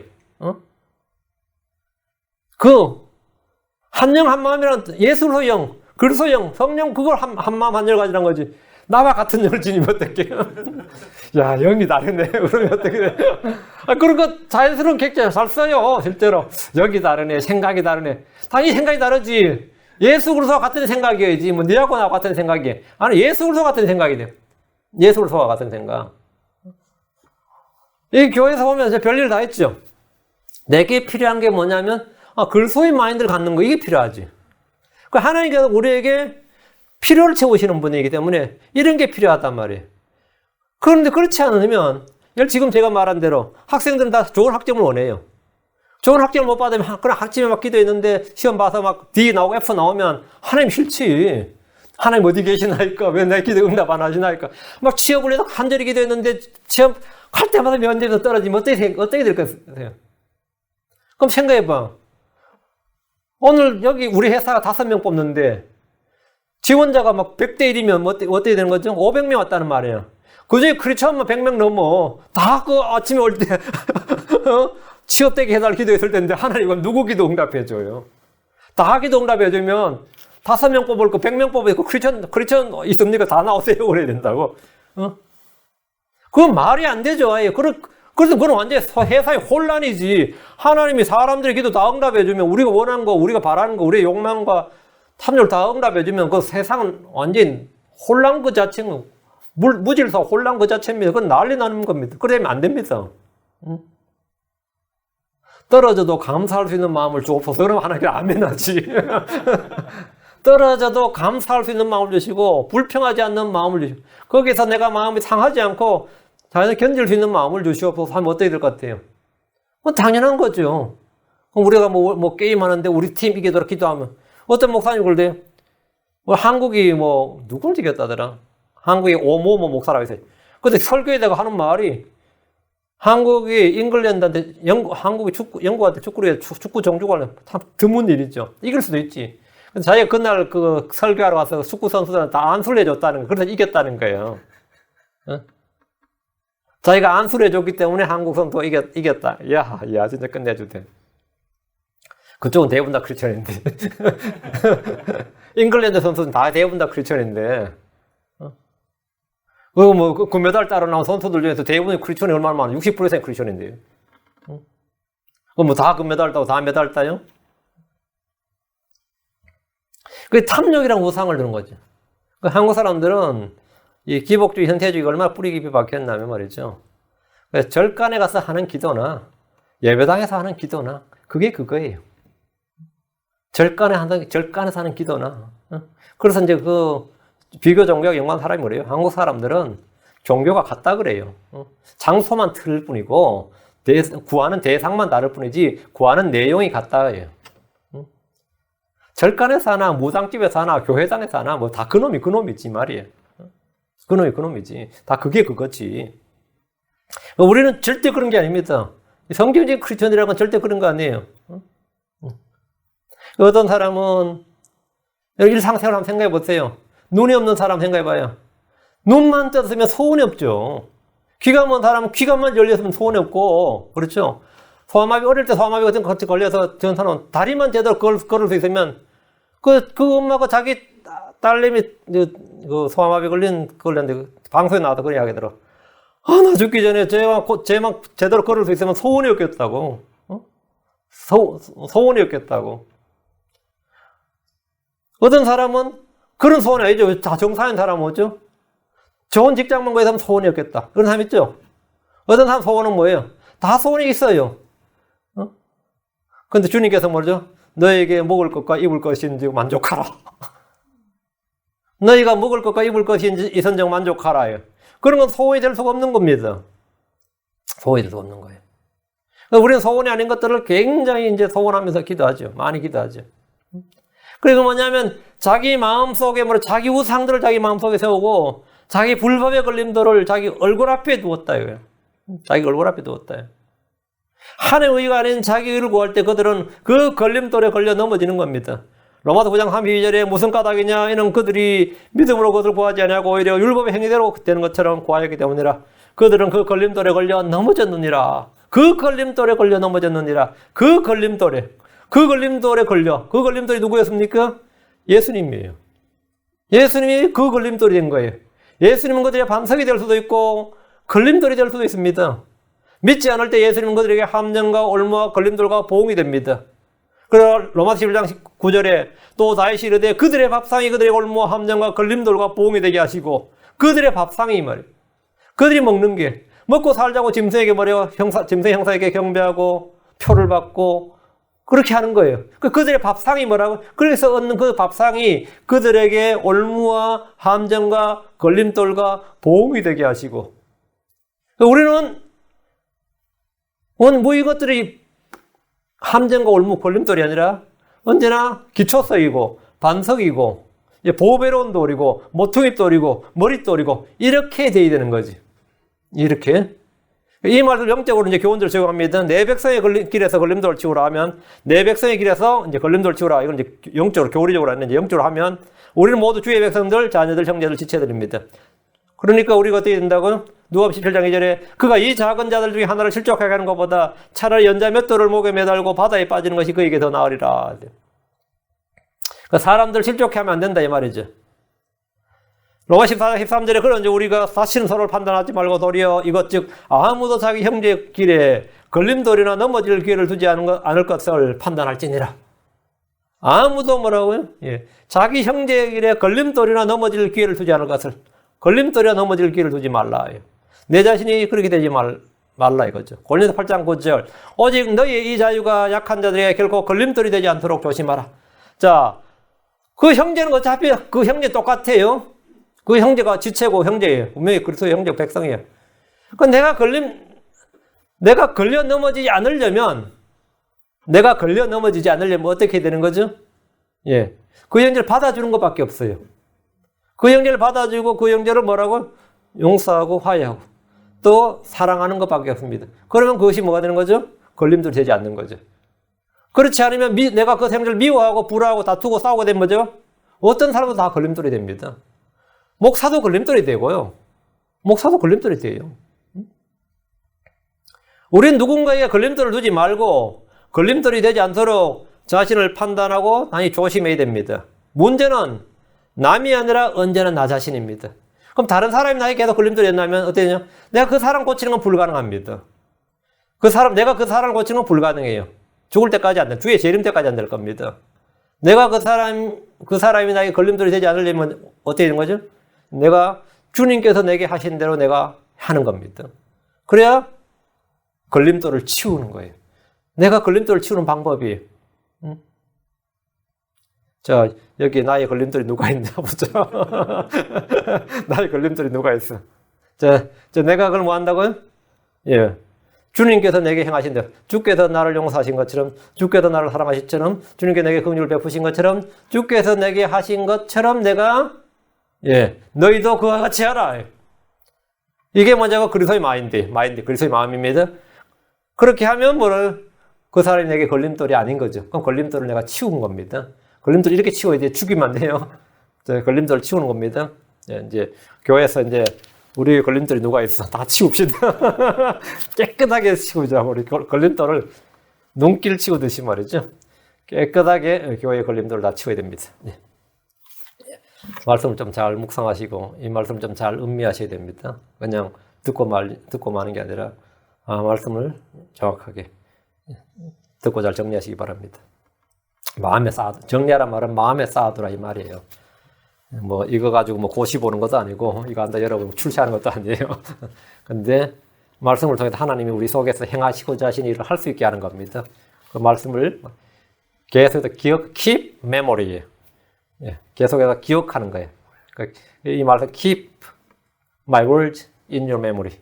한 영 한 마음이란 예수로 영, 그리스도 영, 성령 그걸 한 마음 한 영을 가지란 거지. 나와 같은 영을 지니면 어떡해? 야, 영이 다르네. 그러면 어떻게 돼? 그런 거 자연스러운 객체 잘 써요, 실제로. 영이 다르네, 생각이 다르네. 당연히 생각이 다르지. 예수 그리스도와 같은 생각이어야지. 뭐, 니하고 나하고 같은 생각이. 아니, 예수 그리스도와 같은 생각이 돼. 예수 그리스도와 같은 생각. 이 교회에서 보면 이제 별일 다 했죠. 내게 필요한 게 뭐냐면, 그리스도의 마인드를 갖는 거, 이게 필요하지. 하나님께서 우리에게 필요를 채우시는 분이기 때문에 이런 게 필요하단 말이에요. 그런데 그렇지 않으면, 지금 제가 말한 대로 학생들은 다 좋은 학점을 원해요. 좋은 학점을 못 받으면 그런 학점에 막 기도했는데 시험 봐서 막 D 나오고 F 나오면 하나님 싫지. 하나님 어디 계시나이까? 왜 내 기도 응답 안 하시나이까? 막 취업을 해서 간절히 기도했는데 시험 갈 때마다 면접에서 떨어지면 어떻게 될 거세요? 그럼 생각해봐. 오늘 여기 우리 회사가 5명 뽑는데 지원자가 막 100대 1이면 어떻게 되는 거죠? 500명 왔다는 말이에요. 그중에 크리스천만 100명 넘어. 다 아침에 올 때 취업되게 해달 기도했을 텐데 하나님 누구 기도 응답해줘요? 다 기도 응답해주면 5명 뽑을 거 100명 뽑을 거 크리스천 있습니까? 다 나오세요. 그래야 된다고. 그건 말이 안 되죠. 아예. 그래서 그건 완전히 회사의 혼란이지. 하나님이 사람들의 기도 다 응답해주면 우리가 원하는 거, 우리가 바라는 거, 우리의 욕망과 탐욕을 다 응답해주면 그 세상은 완전히 혼란 그 자체는 무질서 혼란 그 자체입니다. 그건 난리 나는 겁니다. 그러면 안 됩니다. 떨어져도 감사할 수 있는 마음을 주옵소서. 그러면 하나님께 아멘 하지. 떨어져도 감사할 수 있는 마음을 주시고 불평하지 않는 마음을 주시고 거기서 내가 마음이 상하지 않고 자연히 견딜 수 있는 마음을 주시옵소서 하면 어떻게 될 것 같아요? 당연한 거죠. 우리가 뭐 게임하는데 우리 팀 이기도록 기도하면 어떤 목사님 그러대요? 한국이 누굴 이겼다더라? 한국이 오모모 목사라고 했어요. 근데 설교에다가 하는 말이 한국이 잉글랜드한테 한국이 영국한테 축구 정주가 참 드문 일이죠. 이길 수도 있지. 근데 자기가 그날 그 설교하러 가서 축구 선수들한테 다 안수를 해줬다는 거. 그래서 이겼다는 거예요. 자기가 안수를 해줬기 때문에 한국 선수가 이겼다. 야, 진짜 끝내주대. 그쪽은 대부분 다 크리스천인데. 잉글랜드 선수는 다 대부분 다 크리스천인데. 그 메달 따러 나온 선수들 중에서 대부분이 크리스천이 얼마나 많아? 60% 이상이 크리스천인데요. 다 그 메달 따고 다 메달 따요? 그 탐욕이라는 우상을 두는 거죠. 그 한국 사람들은 이 기복주의, 현태주의가 얼마나 뿌리 깊이 박혔냐면 말이죠. 그래서 절간에 가서 하는 기도나 예배당에서 하는 기도나 그게 그거예요. 절간에서 하는 기도나. 그래서 이제 그 비교 종교가 연구한 사람이 그래요. 한국 사람들은 종교가 같다 그래요. 장소만 틀릴 뿐이고 구하는 대상만 다를 뿐이지 구하는 내용이 같다 해요. 절간에서 하나, 무당집에서 하나, 교회당에서 하나, 뭐 다 그놈이지 말이에요. 그놈이지. 다 그게 그거지. 우리는 절대 그런 게 아닙니다. 성경적인 크리스천이라는 건 절대 그런 거 아니에요. 어떤 사람은 일상생활 한번 생각해 보세요. 눈이 없는 사람 생각해 봐요. 눈만 떴으면 소원이 없죠. 귀가 먼 사람은 귀가만 열렸으면 소원이 없고, 그렇죠? 소아마비, 어릴 때 소아마비 같은 거 걸려서 전 사람은 다리만 제대로 걸을 수 있으면 그 엄마가 자기 딸내미 그 소아마비 걸렸는데 방송에 나와서 그런 이야기 들어. 나 죽기 전에 쟤만 제대로 걸을 수 있으면 소원이었겠다고. 소원이었겠다고. 어떤 사람은 그런 소원이 아니죠. 다 정상인 사람은 뭐죠? 좋은 직장만 구해서 소원이었겠다. 그런 사람 있죠? 어떤 사람 소원은 뭐예요? 다 소원이 있어요. 근데 주님께서 뭐죠? 너에게 먹을 것과 입을 것인지 만족하라. 너희가 먹을 것과 입을 것인지 이선정 만족하라. 그런 건 소원이 될 수가 없는 겁니다. 소원이 될 수가 없는 거예요. 우리는 소원이 아닌 것들을 굉장히 이제 소원하면서 기도하죠. 많이 기도하죠. 그리고 뭐냐면 자기 마음속에 자기 우상들을 자기 마음속에 세우고 자기 불법의 걸림돌을 자기 얼굴 앞에 두었다. 자기 얼굴 앞에 두었다. 하나님의 의가 아닌 자기 의를 구할 때 그들은 그 걸림돌에 걸려 넘어지는 겁니다. 로마서 9장 32절에 무슨 까닭이냐? 이는 그들이 믿음으로 그것을 구하지 않냐고 오히려 율법의 행위대로 되는 것처럼 구하였기 때문이라. 그들은 그 걸림돌에 걸려 넘어졌느니라. 그 걸림돌에 걸려 넘어졌느니라. 그 걸림돌에 걸려. 그 걸림돌이 누구였습니까? 예수님이에요. 예수님이 그 걸림돌이 된 거예요. 예수님은 그들의 반석이 될 수도 있고 걸림돌이 될 수도 있습니다. 믿지 않을 때 예수님은 그들에게 함정과 올무와 걸림돌과 보응이 됩니다. 그래서 로마서 11장 9절에 또 다시 이르되 그들의 밥상이 그들의 올무와 함정과 걸림돌과 보응이 되게 하시고 그들의 밥상이 말이에요. 그들이 먹는 게 먹고 살자고 짐승에게 짐승 형사에게 경배하고 표를 받고 그렇게 하는 거예요. 그들의 밥상이 뭐라고? 그래서 얻는 그 밥상이 그들에게 올무와 함정과 걸림돌과 보응이 되게 하시고 우리는 뭐 이것들이 함정과 올무, 걸림돌이 아니라 언제나 기초석이고 반석이고 보배로운 돌이고 모퉁이 돌이고 머릿돌이고 이렇게 돼야 되는 거지. 이렇게. 이 말을 영적으로 이제 교훈들을 적용합니다. 내 백성의 길에서 걸림돌을 치우라 하면 내 백성의 길에서 이제 걸림돌을 치우라. 이건 이제 영적으로 교리적으로 하는데 영적으로 하면 우리는 모두 주의 백성들, 자녀들, 형제들, 지체들입니다. 그러니까 우리가 어떻게 된다고? 누가복음 17장 2절에 그가 이 작은 자들 중에 하나를 실족하게 하는 것보다 차라리 연자 몇 돌을 목에 매달고 바다에 빠지는 것이 그에게 더 나으리라. 사람들 실족해 하면 안 된다 이 말이죠. 로마 14장 13절에 그런지 우리가 다시는 서로를 판단하지 말고 도리어 이것 즉 아무도 자기 형제의 길에 걸림돌이나 넘어질 기회를 두지 않을 것을 판단할지니라. 아무도 뭐라고요? 자기 형제의 길에 걸림돌이나 넘어질 기회를 두지 않을 것을 걸림돌이나 넘어질 기회를 두지 말라. 내 자신이 그렇게 되지 말라 이거죠. 고린도서 8장 9절 오직 너희의 이 자유가 약한 자들에게 결코 걸림돌이 되지 않도록 조심하라. 자, 그 형제는 어차피 그 형제 똑같아요. 그 형제가 지체고 형제예요. 분명히 그리스도의 형제 백성이에요. 내가 걸려 넘어지지 않으려면 어떻게 되는 거죠? 그 형제를 받아주는 것밖에 없어요. 그 형제를 받아주고 그 형제를 뭐라고? 용서하고 화해하고 또 사랑하는 것밖에 없습니다. 그러면 그것이 뭐가 되는 거죠? 걸림돌이 되지 않는 거죠. 그렇지 않으면 내가 그 형제를 미워하고 불화하고 다투고 싸우게 되면 뭐죠? 어떤 사람도 다 걸림돌이 됩니다. 목사도 걸림돌이 되고요. 목사도 걸림돌이 돼요. 우린 누군가에게 걸림돌을 두지 말고 걸림돌이 되지 않도록 자신을 판단하고 많이 조심해야 됩니다. 문제는 남이 아니라 언제나 나 자신입니다. 그럼 다른 사람이 나에게 계속 걸림돌이 된다면 어떻게 되냐? 내가 그 사람 고치는 건 불가능합니다. 내가 그 사람을 고치는 건 불가능해요. 죽을 때까지 안 돼. 주의 재림 때까지 안 될 겁니다. 내가 그 사람이 그 사람이 나에게 걸림돌이 되지 않으려면 어떻게 되는 거죠? 내가 주님께서 내게 하신 대로 내가 하는 겁니다. 그래야 걸림돌을 치우는 거예요. 내가 걸림돌을 치우는 방법이 자, 여기 나의 걸림돌이 누가 있나 보자. 나의 걸림돌이 누가 있어? 자, 내가 그걸 뭐 한다고요? 예. 주님께서 내게 행하신 대로, 주께서 나를 용서하신 것처럼, 주께서 나를 사랑하신 것처럼, 주님께서 내게 긍휼을 베푸신 것처럼, 주께서 내게 하신 것처럼 내가, 예, 너희도 그와 같이 하라. 이게 뭐냐고 그리스도의 마인드, 그리스도의 마음입니다. 그렇게 하면 그 사람이 내게 걸림돌이 아닌 거죠. 그럼 걸림돌을 내가 치운 겁니다. 걸림돌 이렇게 치워야 돼. 죽이면 안 돼요. 걸림돌을 치우는 겁니다. 이제 교회에서 이제 우리 걸림돌이 누가 있어? 다 치웁시다. 깨끗하게 치우자. 우리 걸림돌을 눈길 치우듯이 말이죠. 깨끗하게 교회의 걸림돌을 다 치워야 됩니다. 네. 말씀을 좀 잘 묵상하시고 이 말씀을 좀 잘 음미하셔야 됩니다. 그냥 듣고 마는 게 아니라 말씀을 정확하게 듣고 잘 정리하시기 바랍니다. 정리하란 말은 마음에 쌓아두라 이 말이에요. 뭐 이거 가지고 뭐 고시 보는 것도 아니고 이거 한다 여러분 출시하는 것도 아니에요. 근데 말씀을 통해서 하나님이 우리 속에서 행하시고자 하신 일을 할 수 있게 하는 겁니다. 그 말씀을 계속해서 keep memory예요. 예, 계속해서 기억하는 거예요. 이 말씀 keep my words in your memory.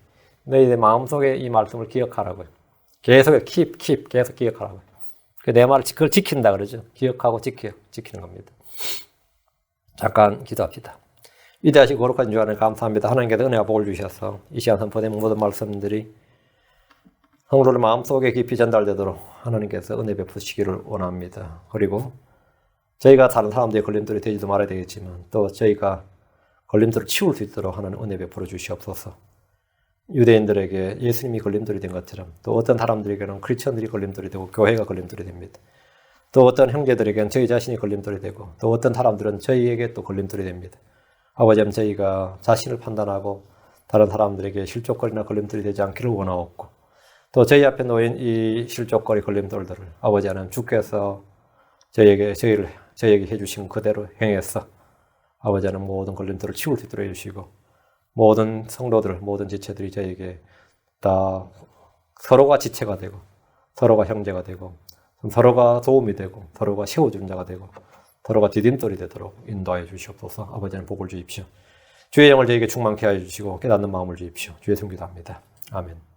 너희의 마음속에 이 말씀을 기억하라고요. 계속 keep 계속 기억하라고요. 내 말을 그걸 지킨다 그러죠. 기억하고 지키는 겁니다. 잠깐 기도합시다. 위대하시고 거룩한 주 하나님 감사합니다. 하나님께서 은혜와 복을 주셔서 이 시간 선포된 모든 말씀들이 성도들 마음속에 깊이 전달되도록 하나님께서 은혜 베푸시기를 원합니다. 그리고 저희가 다른 사람들의 걸림돌이 되지도 말아야 되겠지만 또 저희가 걸림돌을 치울 수 있도록 하나님 은혜 베풀어 주시옵소서. 유대인들에게 예수님이 걸림돌이 된 것처럼 또 어떤 사람들에게는 크리스천들이 걸림돌이 되고 교회가 걸림돌이 됩니다. 또 어떤 형제들에게는 저희 자신이 걸림돌이 되고 또 어떤 사람들은 저희에게 또 걸림돌이 됩니다. 아버지, 저희가 자신을 판단하고 다른 사람들에게 실족거리나 걸림돌이 되지 않기를 원하옵고 또 저희 앞에 놓인 이 실족거리 걸림돌들을 아버지 하나님 주께서 저희에게 해주신 그대로 행해서 아버지 하나님 모든 걸림돌을 치울 수 있도록 해주시고 모든 성도들, 모든 지체들이 저에게 다 서로가 지체가 되고 서로가 형제가 되고 서로가 도움이 되고 서로가 세워주는 자가 되고 서로가 디딤돌이 되도록 인도하여 주시옵소서. 아버지는 복을 주십시오. 주의 영을 저에게 충만케 하여 주시고 깨닫는 마음을 주십시오. 주의 성기도합니다. 아멘.